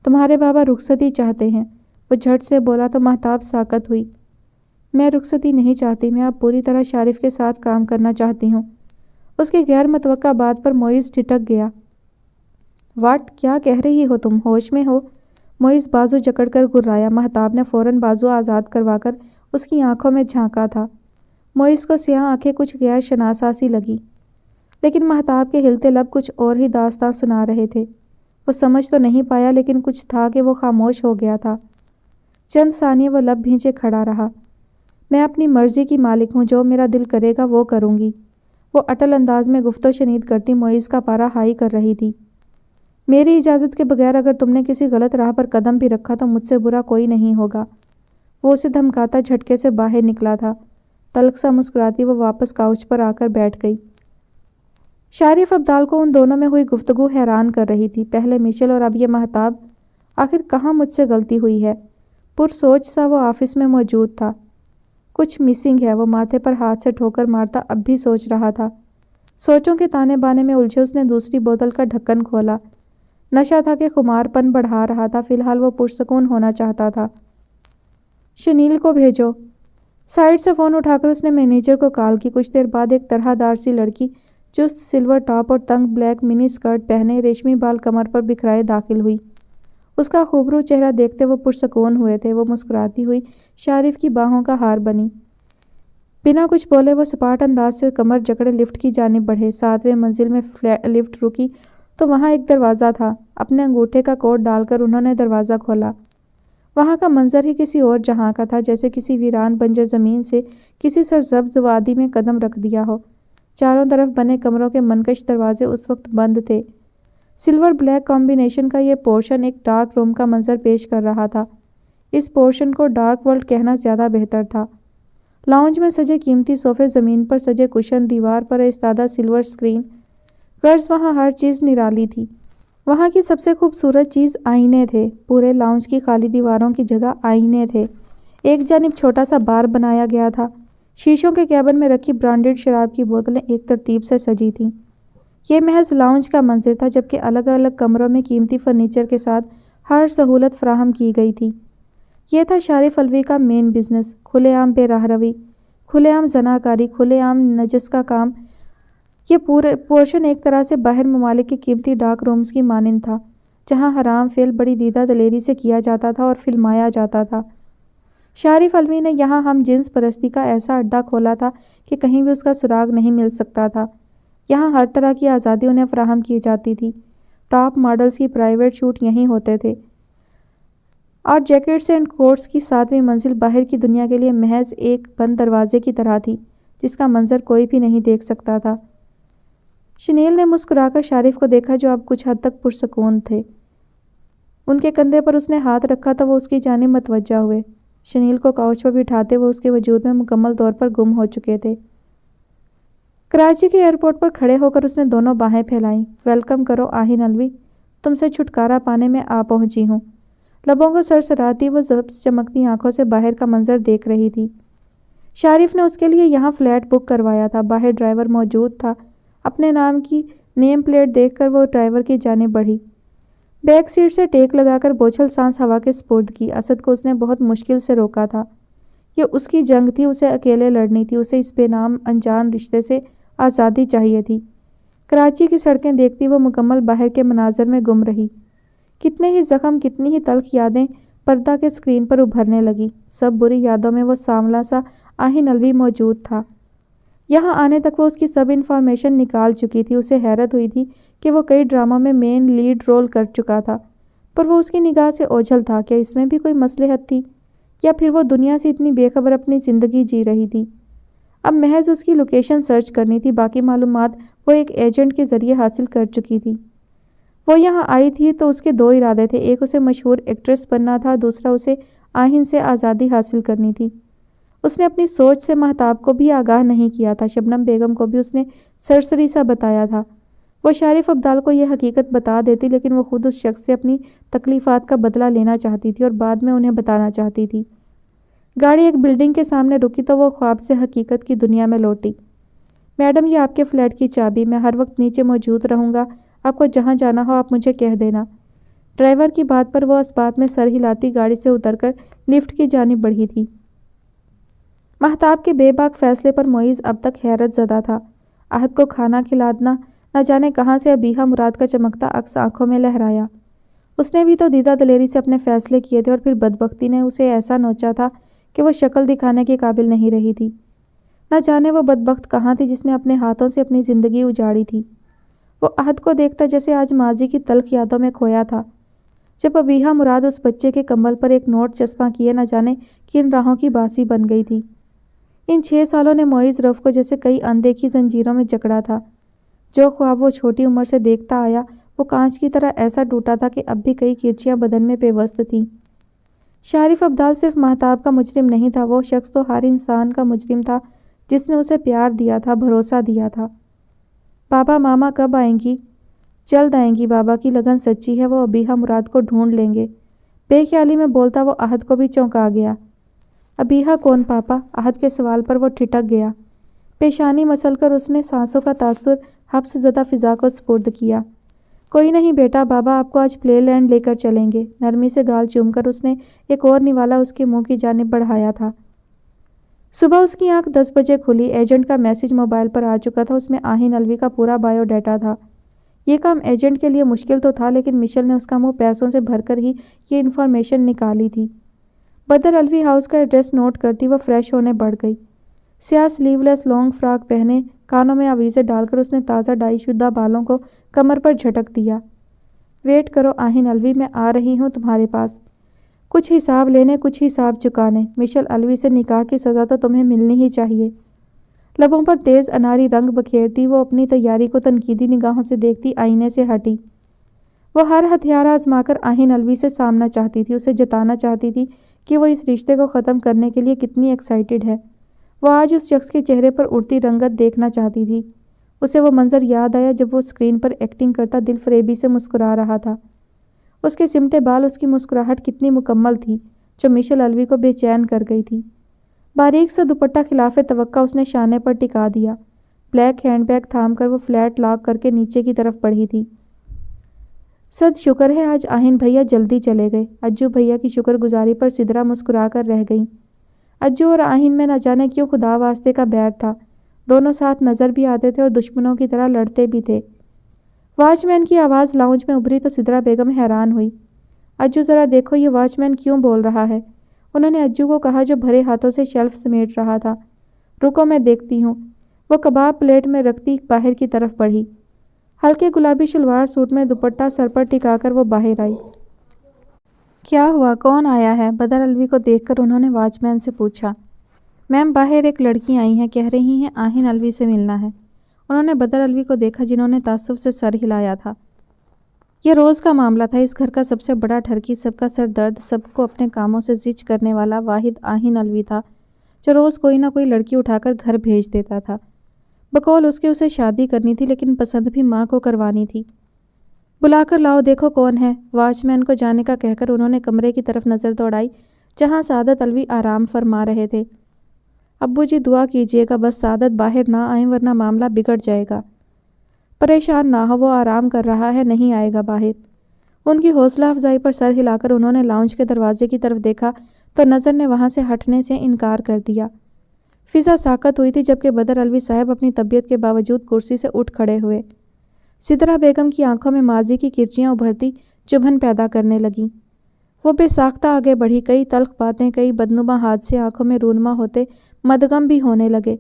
تمہارے بابا رخصتی چاہتے ہیں، وہ جھٹ سے بولا تو مہتاب ساکت ہوئی۔ میں رخصتی نہیں چاہتی، میں اب پوری طرح شارف کے ساتھ کام کرنا چاہتی ہوں۔ اس کی غیر متوقع بات پر معیز ٹھٹک گیا۔ واٹ؟ کیا کہہ رہی ہو تم؟ ہوش میں ہو؟ معیز بازو جکڑ کر گھرایا۔ مہتاب نے فوراً بازو آزاد کروا کر اس کی آنکھوں میں جھانکا تھا۔ معیز کو سیاہ آنکھیں کچھ غیر شناسا سی لگی، لیکن مہتاب کے ہلتے لب کچھ اور ہی داستاں سنا رہے تھے۔ وہ سمجھ تو نہیں پایا، لیکن کچھ تھا کہ وہ خاموش ہو گیا تھا۔ چند ثانیے وہ لب بھینچے کھڑا رہا۔ میں اپنی مرضی کی مالک ہوں، جو میرا دل کرے گا وہ کروں گی، وہ اٹل انداز میں گفت و شنید کرتی معیز کا پارا ہائی کر رہی تھی۔ میری اجازت کے بغیر اگر تم نے کسی غلط راہ پر قدم بھی رکھا تو مجھ سے برا کوئی نہیں ہوگا۔ وہ اسے دھمکاتا جھٹکے سے باہر نکلا تھا۔ تلخ سا مسکراتی وہ واپس کاؤچ پر آ کر بیٹھ گئی۔ شارف ابدال کو ان دونوں میں ہوئی گفتگو حیران کر رہی تھی۔ پہلے مشل اور اب یہ مہتاب۔ آخر کہاں مجھ سے غلطی ہوئی ہے؟ پرسوچ سا وہ آفس میں موجود تھا۔ کچھ مسنگ ہے، وہ ماتھے پر ہاتھ سے ٹھوکر مارتا اب بھی سوچ رہا تھا۔ سوچوں کے تانے بانے میں الجھے اس نے دوسری بوتل کا ڈھکن کھولا۔ نشہ تھا کہ خمار پن بڑھا رہا تھا۔ فی الحال وہ پرسکون ہونا چاہتا تھا۔ شنیل کو بھیجو۔ سائڈ سے فون اٹھا کر اس نے مینیجر کو کال کی۔ کچھ دیر بعد ایک طرح دار سی لڑکی چست سلور ٹاپ اور تنگ بلیک منی سکرٹ پہنے، ریشمی بال کمر پر بکھرائے داخل ہوئی۔ اس کا خوبرو چہرہ دیکھتے وہ پرسکون ہوئے تھے۔ وہ مسکراتی ہوئی شارف کی باہوں کا ہار بنی۔ بنا کچھ بولے وہ سپاٹ انداز سے کمر جکڑے لفٹ کی جانب بڑھے۔ 7ویں منزل میں لفٹ رکی تو وہاں ایک دروازہ تھا۔ اپنے انگوٹھے کا کوڈ ڈال کر انہوں نے دروازہ کھولا۔ وہاں کا منظر ہی کسی اور جہاں کا تھا، جیسے کسی ویران بنجر زمین سے کسی سرسبز وادی میں قدم رکھ دیا ہو۔ چاروں طرف بنے کمروں کے منکش دروازے اس وقت بند تھے۔ سلور بلیک کمبینیشن کا یہ پورشن ایک ڈارک روم کا منظر پیش کر رہا تھا۔ اس پورشن کو ڈارک ورلڈ کہنا زیادہ بہتر تھا۔ لاؤنج میں سجے قیمتی صوفے، زمین پر سجے کشن، دیوار پر ایستادہ سلور اسکرین، غرض وہاں ہر چیز نرالی تھی۔ وہاں کی سب سے خوبصورت چیز آئینے تھے۔ پورے لاؤنج کی خالی دیواروں کی جگہ آئینے تھے۔ ایک جانب چھوٹا سا بار بنایا گیا تھا۔ شیشوں کے کیبن میں رکھی برانڈڈ شراب کی بوتلیں ایک ترتیب سے سجی تھیں۔ یہ محض لاؤنج کا منظر تھا، جبکہ الگ الگ کمروں میں قیمتی فرنیچر کے ساتھ ہر سہولت فراہم کی گئی تھی۔ یہ تھا شارف الوی کا مین بزنس۔ کھلے عام بے راہ روی، کھلے عام زناکاری، کھلے عام نجس کا کام۔ یہ پورے پورشن ایک طرح سے باہر ممالک کے قیمتی ڈاک رومز کی مانند تھا، جہاں حرام فعل بڑی دیدہ دلیری سے کیا جاتا تھا اور فلمایا جاتا تھا۔ شارف الوی نے یہاں ہم جنس پرستی کا ایسا اڈا کھولا تھا کہ کہیں بھی اس کا سراغ نہیں مل سکتا تھا۔ یہاں ہر طرح کی آزادی انہیں فراہم کی جاتی تھی۔ ٹاپ ماڈلز کی پرائیویٹ شوٹ یہیں ہوتے تھے، اور جیکٹس اینڈ کوٹس کی 7ویں منزل باہر کی دنیا کے لیے محض ایک بند دروازے کی طرح تھی، جس کا منظر کوئی بھی نہیں دیکھ سکتا تھا۔ شنیل نے مسکرا کر شارف کو دیکھا، جو اب کچھ حد تک پرسکون تھے۔ ان کے کندھے پر اس نے ہاتھ رکھا تو وہ اس کی جانب متوجہ ہوئے۔ شنیل کو کاؤچ پر بٹھاتے وہ اس کے وجود میں مکمل طور پر گم ہو چکے تھے۔ کراچی کے ایئرپورٹ پر کھڑے ہو کر اس نے دونوں باہیں پھیلائیں۔ ویلکم کرو آہن الوی، تم سے چھٹکارا پانے میں آ پہنچی ہوں۔ لبوں کو سرسراتی وہ سبز چمکتی آنکھوں سے باہر کا منظر دیکھ رہی تھی۔ شارف نے اس کے لیے یہاں فلیٹ بک کروایا تھا۔ باہر ڈرائیور موجود تھا۔ اپنے نام کی نیم پلیٹ دیکھ کر وہ ڈرائیور کی جانب بڑھی۔ بیک سیٹ سے ٹیک لگا کر بوچھل سانس ہوا کے سپرد کی۔ اسد کو اس نے بہت مشکل سے روکا تھا۔ یہ اس کی جنگ تھی، اسے اکیلے لڑنی تھی۔ اسے اس بے نام انجان رشتے سے آزادی چاہیے تھی۔ کراچی کی سڑکیں دیکھتی وہ مکمل باہر کے مناظر میں گم رہی۔ کتنے ہی زخم، کتنی ہی تلخ یادیں پردہ کے اسکرین پر ابھرنے لگی۔ سب بری یادوں میں وہ سانولا سا آہن الوی موجود تھا۔ یہاں آنے تک وہ اس کی سب انفارمیشن نکال چکی تھی۔ اسے حیرت ہوئی تھی کہ وہ کئی ڈراموں میں مین لیڈ رول کر چکا تھا، پر وہ اس کی نگاہ سے اوجھل تھا۔ کیا اس میں بھی کوئی مصلحت تھی، یا پھر وہ دنیا سے اتنی بے خبر اپنی زندگی جی رہی تھی؟ اب محض اس کی لوکیشن سرچ کرنی تھی، باقی معلومات وہ ایک ایجنٹ کے ذریعے حاصل کر چکی تھی۔ وہ یہاں آئی تھی تو اس کے دو ارادے تھے، ایک اسے مشہور ایکٹریس بننا تھا، دوسرا اسے آہن سے آزادی حاصل کرنی تھی۔ اس نے اپنی سوچ سے مہتاب کو بھی آگاہ نہیں کیا تھا، شبنم بیگم کو بھی اس نے سرسری سا بتایا تھا۔ وہ شارف ابدال کو یہ حقیقت بتا دیتی، لیکن وہ خود اس شخص سے اپنی تکلیفات کا بدلہ لینا چاہتی تھی اور بعد میں انہیں بتانا چاہتی تھی۔ گاڑی ایک بلڈنگ کے سامنے رکی تو وہ خواب سے حقیقت کی دنیا میں لوٹی۔ میڈم، یہ آپ کے فلیٹ کی چابی، میں ہر وقت نیچے موجود رہوں گا، آپ کو جہاں جانا ہو آپ مجھے کہہ دینا۔ ڈرائیور کی بات پر وہ اس بات میں سر ہلاتی گاڑی سے اتر کر لفٹ کی جانب بڑھی تھی۔ مہتاب کے بے باک فیصلے پر معیز اب تک حیرت زدہ تھا۔ عہد کو کھانا کھلانا نہ جانے کہاں سے ابیحہ مراد کا چمکتا عکس آنکھوں میں لہرایا۔ اس نے بھی تو دیدہ دلیری سے اپنے فیصلے کیے تھے، اور پھر بدبختی نے اسے ایسا نوچا تھا کہ وہ شکل دکھانے کے قابل نہیں رہی تھی۔ نہ جانے وہ بدبخت کہاں تھی جس نے اپنے ہاتھوں سے اپنی زندگی اجاڑی تھی۔ وہ عہد کو دیکھتا جیسے آج ماضی کی تلخ یادوں میں کھویا تھا، جب ابیحہ مراد اس بچے کے کمبل پر ایک نوٹ چسپاں کیے نہ جانے کن راہوں کی باسی بن گئی تھی۔ ان 6 سالوں نے معیز رف کو جیسے کئی اندیکھی زنجیروں میں جکڑا تھا۔ جو خواب وہ چھوٹی عمر سے دیکھتا آیا وہ کانچ کی طرح ایسا ٹوٹا تھا کہ اب بھی کئی کرچیاں بدن میں پیوست تھیں۔ شارف ابدال صرف مہتاب کا مجرم نہیں تھا، وہ شخص تو ہر انسان کا مجرم تھا جس نے اسے پیار دیا تھا، بھروسہ دیا تھا۔ بابا ماما کب آئیں گی؟ جلد آئیں گی، بابا کی لگن سچی ہے، وہ ابیحہ مراد کو ڈھونڈ لیں گے۔ بے خیالی میں بولتا وہ عہد کو بھی چونکا گیا۔ ابیحہ کون پاپا؟ عہد کے سوال پر وہ ٹھٹک گیا۔ پیشانی مسل کر اس نے سانسوں کا تاثر حبس زدہ فضا کو سپرد کیا۔ کوئی نہیں بیٹا، بابا آپ کو آج پلے لینڈ لے کر چلیں گے۔ نرمی سے گال چوم کر اس نے ایک اور نوالا اس کے منہ کی جانب بڑھایا تھا۔ صبح اس کی آنکھ 10 بجے کھلی۔ ایجنٹ کا میسج موبائل پر آ چکا تھا، اس میں آہن الوی کا پورا بائیو ڈیٹا تھا۔ یہ کام ایجنٹ کے لیے مشکل تو تھا، لیکن مشل نے اس کا منہ پیسوں سے بھر کر ہی یہ انفارمیشن نکالی تھی۔ بدر الوی ہاؤس کا ایڈریس نوٹ کرتی وہ فریش ہونے بڑھ گئی۔ سیاہ سلیو لیس لانگ فراک پہنے، کانوں میں آویزیں ڈال کر اس نے تازہ ڈائی شدہ بالوں کو کمر پر جھٹک دیا۔ ویٹ کرو آہن الوی، میں آ رہی ہوں تمہارے پاس، کچھ حساب لینے، کچھ حساب چکانے۔ مشل الوی سے نکاح کی سزا تو تمہیں ملنی ہی چاہیے۔ لبوں پر تیز اناری رنگ بکھیرتی وہ اپنی تیاری کو تنقیدی نگاہوں سے دیکھتی آئینے سے ہٹی۔ وہ ہر ہتھیار آزما کر آہن الوی سے سامنا چاہتی تھی، اسے جتانا چاہتی تھی کہ وہ اس رشتے کو ختم کرنے کے لیے کتنی ایکسائٹڈ ہے۔ وہ آج اس شخص کے چہرے پر اڑتی رنگت دیکھنا چاہتی تھی۔ اسے وہ منظر یاد آیا جب وہ اسکرین پر ایکٹنگ کرتا دل فریبی سے مسکرا رہا تھا۔ اس کے سمٹے بال، اس کی مسکراہٹ کتنی مکمل تھی، جو مشل الوی کو بے چین کر گئی تھی۔ باریک سا دوپٹہ خلاف توقع اس نے شانے پر ٹکا دیا۔ بلیک ہینڈ بیگ تھام کر وہ فلیٹ لاک کر کے نیچے کی طرف بڑھی تھی۔ صد شکر ہے آج آہن بھیا جلدی چلے گئے۔ اجو بھیا کی شکر گزاری پر سدرا مسکرا کر رہ گئیں۔ اجو اور آہن میں نہ جانے کیوں خدا واسطے کا بیر تھا، دونوں ساتھ نظر بھی آتے تھے اور دشمنوں کی طرح لڑتے بھی تھے۔ واچ مین کی آواز لاؤنج میں ابھری تو سدرا بیگم حیران ہوئی۔ اجو ذرا دیکھو یہ واچ مین کیوں بول رہا ہے؟ انہوں نے اجو کو کہا جو بھرے ہاتھوں سے شیلف سمیٹ رہا تھا۔ رکو میں دیکھتی ہوں۔ وہ کباب پلیٹ میں رکھتی باہر کی طرف بڑھی۔ ہلکے گلابی شلوار سوٹ میں دوپٹہ سر پر ٹکا کر وہ باہر آئی۔ کیا ہوا، کون آیا ہے؟ بدر الوی کو دیکھ کر انہوں نے واچ مین سے پوچھا۔ میم باہر ایک لڑکی آئی ہیں، کہہ رہی ہیں آہن الوی سے ملنا ہے۔ انہوں نے بدر الوی کو دیکھا جنہوں نے تعصب سے سر ہلایا تھا۔ یہ روز کا معاملہ تھا، اس گھر کا سب سے بڑا ٹھرکی، سب کا سر درد، سب کو اپنے کاموں سے زچ کرنے والا واحد آہن الوی تھا، جو روز کوئی نہ کوئی لڑکی اٹھا کر گھر بھیج دیتا تھا۔ بقول اس کے اسے شادی کرنی تھی، لیکن پسند بھی ماں کو کروانی تھی۔ بلا کر لاؤ دیکھو کون ہے۔ واچ مین کو جانے کا کہہ کر انہوں نے کمرے کی طرف نظر دوڑائی جہاں سعادت الوی آرام فرما رہے تھے۔ ابو جی دعا کیجیے گا بس سعادت باہر نہ آئیں ورنہ معاملہ بگڑ جائے گا۔ پریشان نہ ہو، وہ آرام کر رہا ہے، نہیں آئے گا باہر۔ ان کی حوصلہ افزائی پر سر ہلا کر انہوں نے لاؤنج کے دروازے کی طرف دیکھا تو نظر نے وہاں سے ہٹنے سے انکار کر دیا۔ فضا ساکت ہوئی تھی جبکہ بدر الوی صاحب اپنی طبیعت کے باوجود کرسی سے اٹھ کھڑے ہوئے۔ سدرا بیگم کی آنکھوں میں ماضی کی کرچیاں ابھرتی چبھن پیدا کرنے لگیں۔ وہ بے ساختہ آگے بڑھی، کئی تلخ باتیں، کئی بدنما حادثے آنکھوں میں رونما ہوتے مدغم بھی ہونے لگے،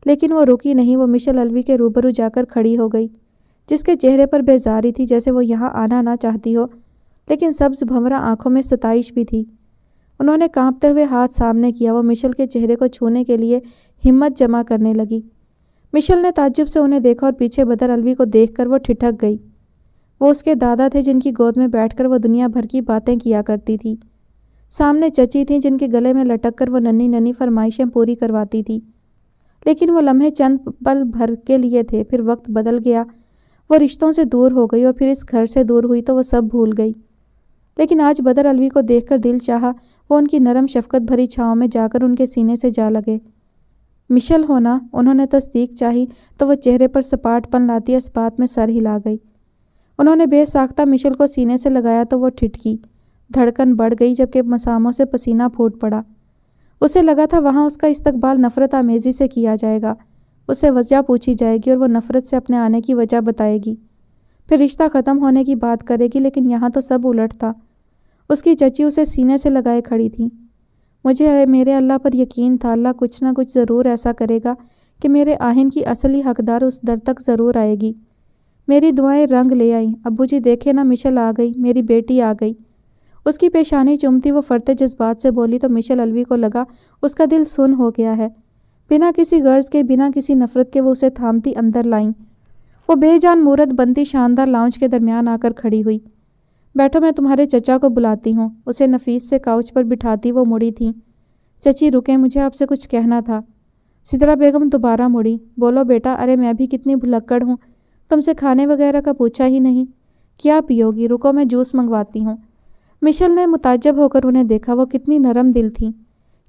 لیکن وہ رکی نہیں۔ وہ مشل الوی کے روبرو جا کر کھڑی ہو گئی، جس کے چہرے پر بیزاری تھی، جیسے وہ یہاں آنا نہ چاہتی ہو، لیکن سبز بھنورا آنکھوں میں ستائش بھی تھی۔ انہوں نے کانپتے ہوئے ہاتھ سامنے کیا۔ وہ مشل کے چہرے کو چھونے کے لیے ہمت جمع کرنے لگی۔ مشل نے تعجب سے انہیں دیکھا اور پیچھے بدر الوی کو دیکھ کر وہ ٹھٹک گئی۔ وہ اس کے دادا تھے جن کی گود میں بیٹھ کر وہ دنیا بھر کی باتیں کیا کرتی تھی۔ سامنے چچی تھیں جن کے گلے میں لٹک کر وہ ننھی ننھی فرمائشیں پوری کرواتی تھی۔ لیکن وہ لمحے چند پل بھر کے لیے تھے، پھر وقت بدل گیا۔ وہ رشتوں سے دور ہو گئی اور پھر اس گھر سے دور ہوئی تو وہ سب بھول گئی۔ لیکن آج بدر الوی کو دیکھ کر دل چاہا وہ ان کی نرم شفقت بھری چھاؤں میں جا کر ان کے سینے سے جا لگے۔ مشل ہونا، انہوں نے تصدیق چاہی تو وہ چہرے پر سپاٹ پن لاتی اس بات میں سر ہلا گئی۔ انہوں نے بے ساختہ مشل کو سینے سے لگایا تو وہ ٹھٹکی، دھڑکن بڑھ گئی، جبکہ مساموں سے پسینہ پھوٹ پڑا۔ اسے لگا تھا وہاں اس کا استقبال نفرت آمیزی سے کیا جائے گا، اس سے وجہ پوچھی جائے گی اور وہ نفرت سے اپنے آنے کی وجہ بتائے گی، پھر رشتہ ختم ہونے کی بات کرے گی۔ لیکن یہاں تو سب الٹ تھا۔ اس کی چچی اسے سینے سے لگائے کھڑی تھی۔ مجھے میرے اللہ پر یقین تھا، اللہ کچھ نہ کچھ ضرور ایسا کرے گا کہ میرے آہن کی اصلی حقدار اس در تک ضرور آئے گی۔ میری دعائیں رنگ لے آئیں۔ ابو جی دیکھے نا، مشل آ گئی، میری بیٹی آ گئی۔ اس کی پیشانی چومتی وہ فرتے جذبات سے بولی تو مشل الوی کو لگا اس کا دل سن ہو گیا ہے۔ بنا کسی غرض کے، بنا کسی نفرت کے وہ اسے تھامتی اندر لائیں۔ وہ بے جان مورت بنتی شاندار لاؤنج کے درمیان آ کر کھڑی ہوئی۔ بیٹھو، میں تمہارے چچا کو بلاتی ہوں۔ اسے نفیس سے کاؤچ پر بٹھاتی وہ مڑی تھیں۔ چچی رکیں، مجھے آپ سے کچھ کہنا تھا۔ سدرا بیگم دوبارہ مڑی۔ بولو بیٹا۔ ارے میں بھی کتنی بھلکڑ ہوں، تم سے کھانے وغیرہ کا پوچھا ہی نہیں۔ کیا پیو گی؟ رکو میں جوس منگواتی ہوں۔ مشل نے متعجب ہو کر انہیں دیکھا۔ وہ کتنی نرم دل تھیں۔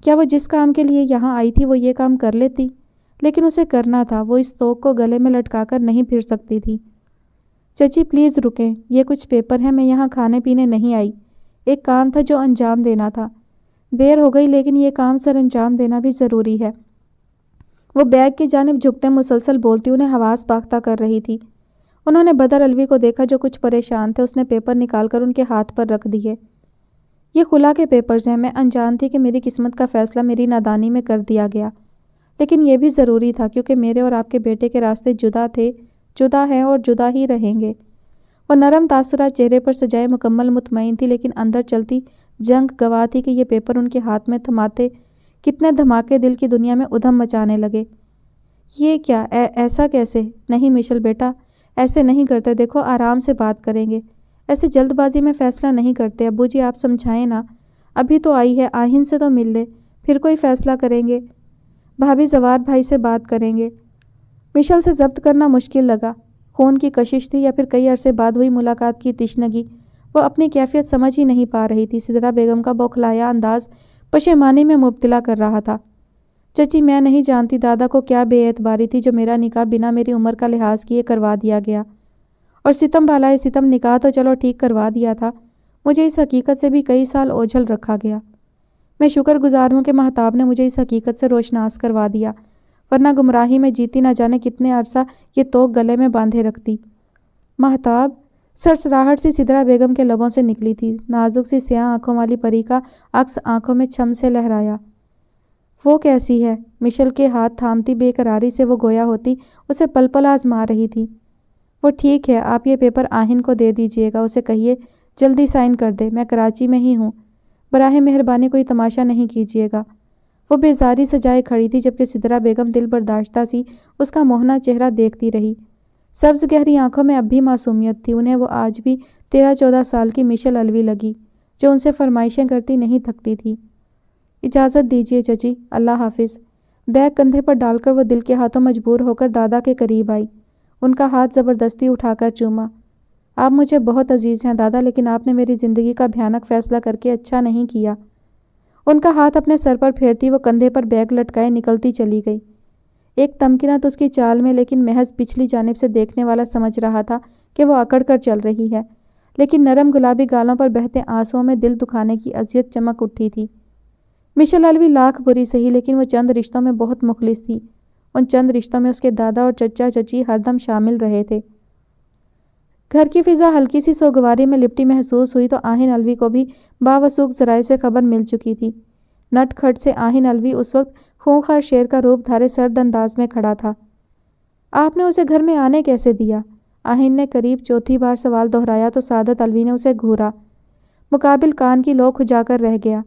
کیا وہ جس کام کے لیے یہاں آئی تھی وہ یہ کام کر لیتی؟ لیکن اسے کرنا تھا، وہ اس توق کو گلے میں لٹکا کر نہیں پھر سکتی تھی۔ چچی پلیز رکیں، یہ کچھ پیپر ہیں، میں یہاں کھانے پینے نہیں آئی، ایک کام تھا جو انجام دینا تھا۔ دیر ہو گئی لیکن یہ کام سر انجام دینا بھی ضروری ہے۔ وہ بیگ کی جانب جھکتے مسلسل بولتی انہیں حواس باختہ کر رہی تھی۔ انہوں نے بدر الوی کو دیکھا جو کچھ پریشان تھے۔ اس نے پیپر نکال کر ان کے ہاتھ پر رکھ دیے۔ یہ خلا کے پیپرز ہیں، میں انجان تھی کہ میری قسمت کا فیصلہ میری نادانی میں کر دیا گیا، لیکن یہ بھی ضروری تھا کیونکہ میرے اور آپ کے بیٹے کے راستے جدا تھے، جدا ہیں اور جدا ہی رہیں گے۔ وہ نرم تاثرات چہرے پر سجائے مکمل مطمئن تھی، لیکن اندر چلتی جنگ گواہ تھی کہ یہ پیپر ان کے ہاتھ میں تھماتے کتنے دھماکے دل کی دنیا میں ادھم مچانے لگے۔ یہ کیا؟ ایسا کیسے؟ نہیں مشل بیٹا، ایسے نہیں کرتے، دیکھو آرام سے بات کریں گے، ایسے جلد بازی میں فیصلہ نہیں کرتے۔ ابو جی آپ سمجھائیں نا، ابھی تو آئی ہے، آہن سے تو مل لے، پھر کوئی فیصلہ کریں گے۔ بھابھی زوار بھائی سے بات کریں گے۔ مشل سے ضبط کرنا مشکل لگا، خون کی کشش تھی یا پھر کئی عرصے بعد ہوئی ملاقات کی تشنگی، وہ اپنی کیفیت سمجھ ہی نہیں پا رہی تھی۔ سدرا بیگم کا بوکھلایا انداز پشیمانی میں مبتلا کر رہا تھا۔ چچی میں نہیں جانتی دادا کو کیا بے اعتباری تھی جو میرا نکاح بنا میری عمر کا لحاظ کیے کروا دیا گیا، اور ستم بالائے ستم نکاح تو چلو ٹھیک کروا دیا تھا، مجھے اس حقیقت سے بھی کئی سال اوجھل رکھا گیا۔ میں شکر گزار ہوں کہ مہتاب نے مجھے اس حقیقت سے روشناس کروا دیا، ورنہ گمراہی میں جیتی نہ جانے کتنے عرصہ یہ توق گلے میں باندھے رکھتی۔ مہتاب؟ سرسراہٹ سی سدرا بیگم کے لبوں سے نکلی تھی۔ نازک سی سیاہ آنکھوں والی پری کا عکس آنکھوں میں چھم سے لہرایا۔ وہ کیسی ہے؟ مشل کے ہاتھ تھامتی بے قراری سے وہ گویا ہوتی اسے پل پل آزما رہی تھی۔ وہ ٹھیک ہے، آپ یہ پیپر آہن کو دے دیجئے گا، اسے کہیے جلدی سائن کر دے، میں کراچی میں ہی ہوں، براہ مہربانی کوئی تماشا نہیں کیجیے گا۔ وہ بیزاری سجائے کھڑی تھی جبکہ سدرا بیگم دل برداشتہ سی اس کا موہنا چہرہ دیکھتی رہی۔ سبز گہری آنکھوں میں اب بھی معصومیت تھی۔ انہیں وہ آج بھی 13-14 سال کی مشل الوی لگی جو ان سے فرمائشیں کرتی نہیں تھکتی تھی۔ اجازت دیجیے چچی، اللہ حافظ۔ بیگ کندھے پر ڈال کر وہ دل کے ہاتھوں مجبور ہو کر دادا کے قریب آئی، ان کا ہاتھ زبردستی اٹھا کر چوما۔ آپ مجھے بہت عزیز ہیں دادا، لیکن آپ نے میری زندگی کا بھیانک فیصلہ کر کے اچھا نہیں کیا۔ ان کا ہاتھ اپنے سر پر پھیرتی وہ کندھے پر بیگ لٹکائے نکلتی چلی گئی۔ ایک تمکنت اس کی چال میں، لیکن محض پچھلی جانب سے دیکھنے والا سمجھ رہا تھا کہ وہ اکڑ کر چل رہی ہے، لیکن نرم گلابی گالوں پر بہتے آنسوؤں میں دل دکھانے کی اذیت چمک اٹھی تھی۔ مشل الوی لاکھ بری سہی، لیکن وہ چند رشتوں میں بہت مخلص تھی۔ ان چند رشتوں میں اس کے دادا اور چچا چچی ہر دم شامل رہے تھے۔ گھر کی فضا ہلکی سی سوگواری میں لپٹی محسوس ہوئی تو آہن الوی کو بھی باوثوق ذرائع سے خبر مل چکی تھی۔ نٹ کھٹ سے آہن الوی اس وقت خونخوار شیر کا روپ دھارے سرد انداز میں کھڑا تھا۔ آپ نے اسے گھر میں آنے کیسے دیا؟ آہن نے قریب چوتھی بار سوال دہرایا تو سعادت الوی نے اسے گھورا۔ مقابل کان کی لو کھجا کر رہ گیا۔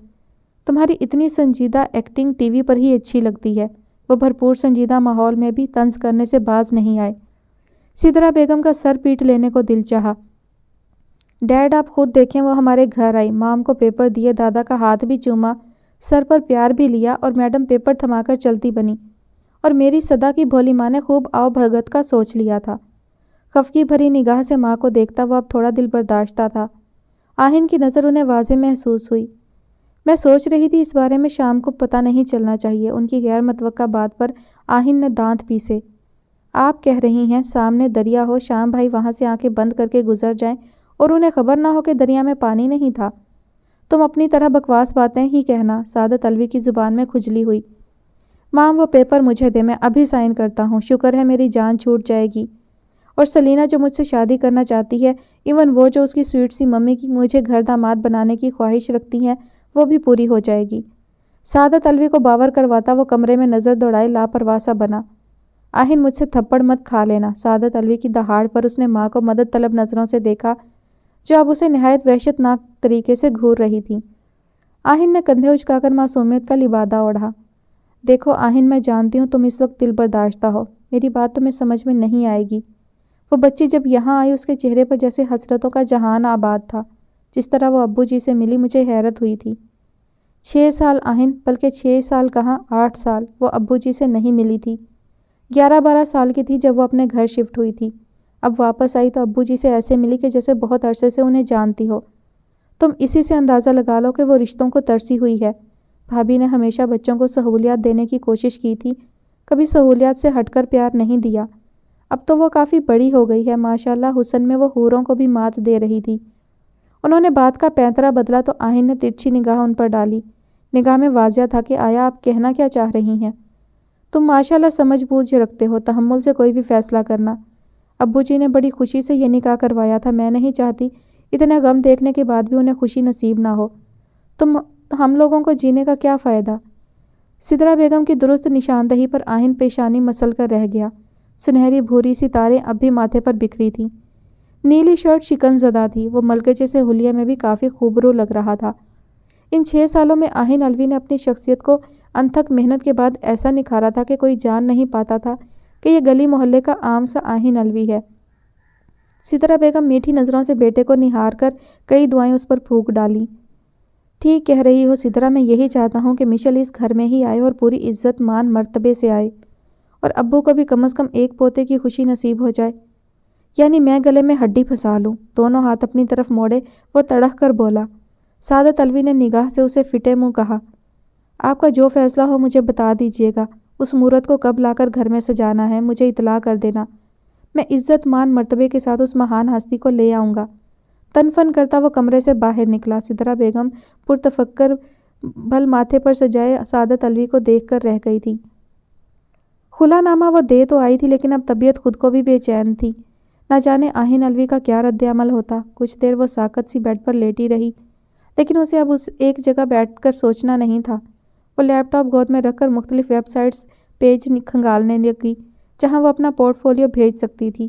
تمہاری اتنی سنجیدہ ایکٹنگ ٹی وی پر ہی اچھی لگتی ہے۔ وہ بھرپور سنجیدہ ماحول میں بھی طنز کرنے سے باز نہیں آئے۔ سدرا بیگم کا سر پیٹ لینے کو دل چاہا۔ ڈیڈ آپ خود دیکھیں، وہ ہمارے گھر آئی، مام کو پیپر دیے، دادا کا ہاتھ بھی چوما، سر پر پیار بھی لیا اور میڈم پیپر تھما کر چلتی بنی، اور میری صدا کی بھولی ماں نے خوب آؤ بھگت کا سوچ لیا تھا۔ خفگی بھری نگاہ سے ماں کو دیکھتا وہ اب تھوڑا دل برداشتہ تھا۔ آہن کی نظر انہیں واضح محسوس ہوئی۔ میں سوچ رہی تھی اس بارے میں شام کو پتہ نہیں چلنا چاہیے۔ ان کی غیر متوقع بات پر آہن نے دانت پیسے۔ آپ کہہ رہی ہیں سامنے دریا ہو، شام بھائی وہاں سے آنکھیں بند کر کے گزر جائیں اور انہیں خبر نہ ہو کہ دریا میں پانی نہیں تھا؟ تم اپنی طرح بکواس باتیں ہی کہنا۔ سعادت الوی کی زبان میں کھجلی ہوئی۔ مام وہ پیپر مجھے دے، میں ابھی سائن کرتا ہوں، شکر ہے میری جان چھوٹ جائے گی، اور سلینا جو مجھ سے شادی کرنا چاہتی ہے، ایون وہ جو اس کی سویٹ سی ممی کی مجھے گھر داماد بنانے کی خواہش رکھتی ہیں، وہ بھی پوری ہو جائے گی۔ سعادت الوی کو باور کرواتا وہ کمرے میں نظر دوڑائے لاپرواہ سا بنا۔ آہن مجھ سے تھپڑ مت کھا لینا۔ سعادت الوی کی دہاڑ پر اس نے ماں کو مدد طلب نظروں سے دیکھا جو اب اسے نہایت وحشت ناک طریقے سے گھور رہی تھی۔ آہن نے کندھے اچکا کر معصومیت کا لبادہ اوڑھا۔ دیکھو آہن، میں جانتی ہوں تم اس وقت دل برداشتہ ہو، میری بات تمہیں سمجھ میں نہیں آئے گی۔ وہ بچی جب یہاں آئی اس کے چہرے پر جیسے حسرتوں کا جہان آباد تھا۔ جس طرح وہ ابو جی سے ملی مجھے حیرت ہوئی تھی۔ 6 سال آہن، بلکہ 6 سال کہاں 8 سال وہ ابو جی سے نہیں ملی تھی۔ 11-12 سال کی تھی جب وہ اپنے گھر شفٹ ہوئی تھی۔ اب واپس آئی تو ابو جی سے ایسے ملی کہ جیسے بہت عرصے سے انہیں جانتی ہو۔ تم اسی سے اندازہ لگا لو کہ وہ رشتوں کو ترسی ہوئی ہے۔ بھابھی نے ہمیشہ بچوں کو سہولیات دینے کی کوشش کی تھی، کبھی سہولیات سے ہٹ کر پیار نہیں دیا۔ اب تو وہ کافی بڑی ہو گئی ہے، ماشاءاللہ حسن میں وہ حوروں کو بھی مات دے رہی تھی۔ انہوں نے بات کا پینترا بدلا تو آہن نے ترچھی نگاہ ان پر ڈالی۔ نگاہ میں واضح تھا کہ آیا آپ کہنا کیا چاہ رہی ہیں؟ تم ماشاءاللہ سمجھ بوجھ رکھتے ہو، تحمل سے کوئی بھی فیصلہ کرنا۔ ابو جی نے بڑی خوشی سے یہ نکاح کروایا تھا، میں نہیں چاہتی اتنا غم دیکھنے کے بعد بھی انہیں خوشی نصیب نہ ہو۔ ہم لوگوں کو جینے کا کیا فائدہ؟ سدرا بیگم کی درست نشاندہی پر آہن پیشانی مسل کر رہ گیا۔ سنہری بھوری سی تاریں اب بھی ماتھے پر بکھری تھیں۔ نیلی شرٹ شکن زدہ تھی، وہ ملکچے سے حلیے میں بھی کافی خوبرو لگ رہا تھا۔ ان 6 سالوں میں آہن الوی نے اپنی شخصیت کو انتھک محنت کے بعد ایسا نکھارا تھا کہ کوئی جان نہیں پاتا تھا کہ یہ گلی محلے کا عام سا آہن الوی ہے۔ سدرا بیگم میٹھی نظروں سے بیٹے کو نہار کر کئی دعائیں اس پر پھونک ڈالیں۔ ٹھیک کہہ رہی ہو سدرا، میں یہی چاہتا ہوں کہ مشل اس گھر میں ہی آئے اور پوری عزت مان مرتبے سے آئے، اور ابو کو بھی کم از کم ایک پوتے کی خوشی نصیب ہو جائے۔ یعنی میں گلے میں ہڈی پھنسا لوں۔ دونوں ہاتھ اپنی طرف موڑے وہ تڑح کر بولا۔ سعادت الوی نے نگاہ سے اسے فٹے منہ کہا، آپ کا جو فیصلہ ہو مجھے بتا دیجیے گا۔ اس مورت کو کب لا کر گھر میں سجانا ہے مجھے اطلاع کر دینا، میں عزت مان مرتبے کے ساتھ اس مہان ہستی کو لے آؤں گا۔ تن فن کرتا وہ کمرے سے باہر نکلا۔ سدرا بیگم پرتفکر بھل ماتھے پر سجائے سعادت الوی کو دیکھ کر رہ گئی تھی۔ خلا نامہ وہ دے تو آئی تھی لیکن اب طبیعت خود کو بھی بے چین تھی۔ نہ جانے آہن الوی کا کیا رد عمل ہوتا۔ کچھ دیر وہ ساکت سی بیڈ پر لیٹی رہی، لیکن اسے اب اس ایک جگہ بیٹھ کر سوچنا نہیں تھا۔ وہ لیپ ٹاپ گود میں رکھ کر مختلف ویب سائٹس پیج کھنگالنے لگی جہاں وہ اپنا پورٹ فولیو بھیج سکتی تھی۔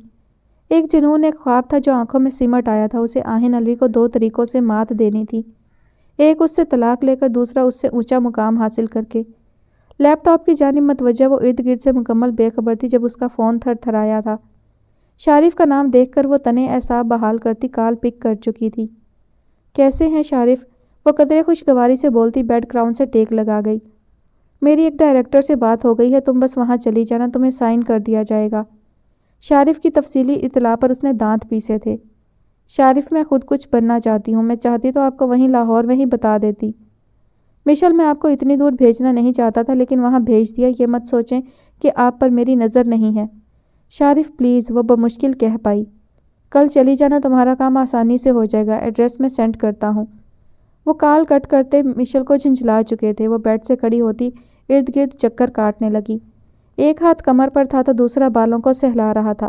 ایک جنون، ایک خواب تھا جو آنکھوں میں سمٹ آیا تھا۔ اسے آہن الوی کو 2 طریقوں سے مات دینی تھی، ایک اس سے طلاق لے کر، دوسرا اس سے اونچا مقام حاصل کر کے۔ لیپ ٹاپ کی جانب متوجہ وہ ارد گرد سے مکمل بے خبر تھی جب اس کا فون تھر تھرایا تھا۔ شارف کا نام دیکھ کر وہ تنے اعصاب بحال کرتی کال پک کر چکی تھی۔ کیسے ہیں شارف؟ وہ قدرے خوشگواری سے بولتی بیڈ گراؤنڈ سے ٹیک لگا گئی۔ میری ایک ڈائریکٹر سے بات ہو گئی ہے، تم بس وہاں چلی جانا، تمہیں سائن کر دیا جائے گا۔ شارف کی تفصیلی اطلاع پر اس نے دانت پیسے تھے۔ شارف، میں خود کچھ بننا چاہتی ہوں، میں چاہتی تو آپ کو وہیں لاہور میں ہی بتا دیتی۔ مشل، میں آپ کو اتنی دور بھیجنا نہیں چاہتا تھا لیکن وہاں بھیج دیا، یہ مت سوچیں کہ آپ پر میری نظر نہیں ہے۔ شارف پلیز، وہ بمشکل کہہ پائی۔ کل چلی جانا، تمہارا کام آسانی سے ہو جائے گا، ایڈریس میں سینڈ کرتا ہوں۔ وہ کال کٹ کرتے مشل کو جھنجھلا چکے تھے۔ وہ بیڈ سے کھڑی ہوتی ارد گرد چکر کاٹنے لگی۔ ایک ہاتھ کمر پر تھا تو دوسرا بالوں کو سہلا رہا تھا۔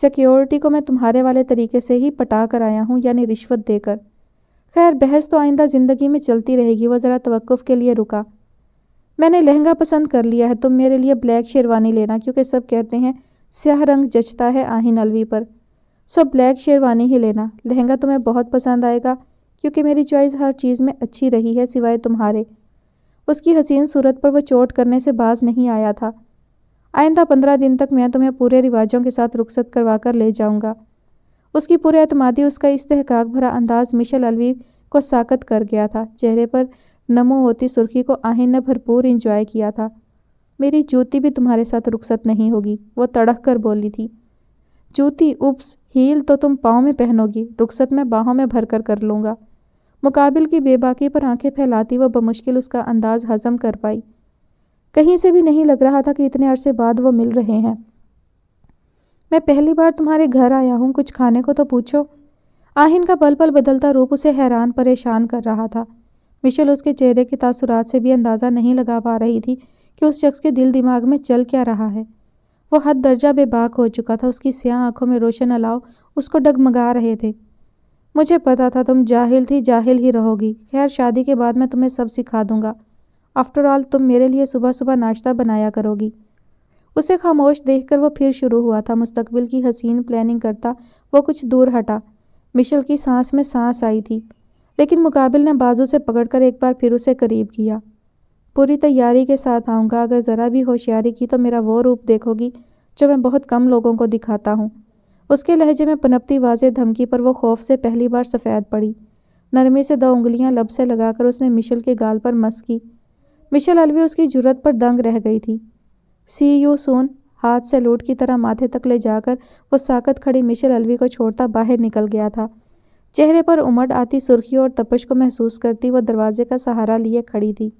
سیکیورٹی کو میں تمہارے والے طریقے سے ہی پٹا کر آیا ہوں، یعنی رشوت دے کر۔ خیر، بحث تو آئندہ زندگی میں چلتی رہے گی۔ وہ ذرا توقف کے لیے رکا۔ میں نے لہنگا پسند کر لیا ہے، تم میرے لیے بلیک شیروانی لینا، کیونکہ سب کہتے ہیں سیاہ رنگ جچتا ہے آہن الوی پر، سو بلیک شیروانی ہی لینا۔ لہنگا تمہیں بہت پسند آئے گا، کیونکہ میری چوائس ہر چیز میں اچھی رہی ہے سوائے تمہارے۔ اس کی حسین صورت پر وہ چوٹ کرنے سے باز نہیں آیا تھا۔ آئندہ 15 دن تک میں تمہیں پورے رواجوں کے ساتھ رخصت کروا کر لے جاؤں گا۔ اس کی پورے اعتمادی، اس کا استحقاق بھرا انداز مشیل الوی کو ساکت کر گیا تھا۔ چہرے پر نمو ہوتی سرخی کو آہن نے بھرپور انجوائے کیا تھا۔ میری جوتی بھی تمہارے ساتھ رخصت نہیں ہوگی، وہ تڑک کر بولی تھی۔ جوتی؟ اوپس، ہیل تو تم پاؤں میں پہنو گی، رخصت میں باہوں میں بھر کر لوں گا۔ مقابل کی بے باکی پر آنکھیں پھیلاتی وہ بمشکل اس کا انداز ہضم کر پائی۔ کہیں سے بھی نہیں لگ رہا تھا کہ اتنے عرصے بعد وہ مل رہے ہیں۔ میں پہلی بار تمہارے گھر آیا ہوں، کچھ کھانے کو تو پوچھو۔ آہن کا پل پل بدلتا روپ اسے حیران پریشان کر رہا تھا۔ مشیل اس کے چہرے کے تاثرات سے بھی اندازہ نہیں لگا پا رہی تھی کہ اس شخص کے دل دماغ میں چل کیا رہا ہے۔ وہ حد درجہ بے باک ہو چکا تھا، اس کی سیاہ آنکھوں میں روشن الاؤ اس کو ڈگمگا رہے تھے۔ مجھے پتا تھا تم جاہل تھی، جاہل ہی رہو گی۔ خیر، شادی کے بعد میں تمہیں سب سکھا دوں گا۔ آفٹر آل تم میرے لیے صبح صبح ناشتہ بنایا کرو گی۔ اسے خاموش دیکھ کر وہ پھر شروع ہوا تھا مستقبل کی حسین پلاننگ کرتا۔ وہ کچھ دور ہٹا۔ مشیل کی سانس میں سانس آئی تھی، لیکن مقابل نے بازو سے پکڑ کر ایک بار پھر اسے قریب کیا۔ پوری تیاری کے ساتھ آؤں گا، اگر ذرا بھی ہوشیاری کی تو میرا وہ روپ دیکھو گی جو میں بہت کم لوگوں کو دکھاتا ہوں۔ اس کے لہجے میں پنپتی واضح دھمکی پر وہ خوف سے پہلی بار سفید پڑی۔ نرمی سے 2 انگلیاں لب سے لگا کر اس نے مشیل کے گال پر مس کی۔ مشیل الوی اس کی جرأت پر دنگ رہ گئی تھی۔ سی یو سون، ہاتھ سیلوٹ کی طرح ماتھے تک لے جا کر وہ ساکت کھڑی مشیل الوی کو چھوڑتا باہر نکل گیا تھا۔ چہرے پر امڑ آتی سرخی اور تپش کو محسوس کرتی وہ دروازے کا سہارا لیے کھڑی تھی۔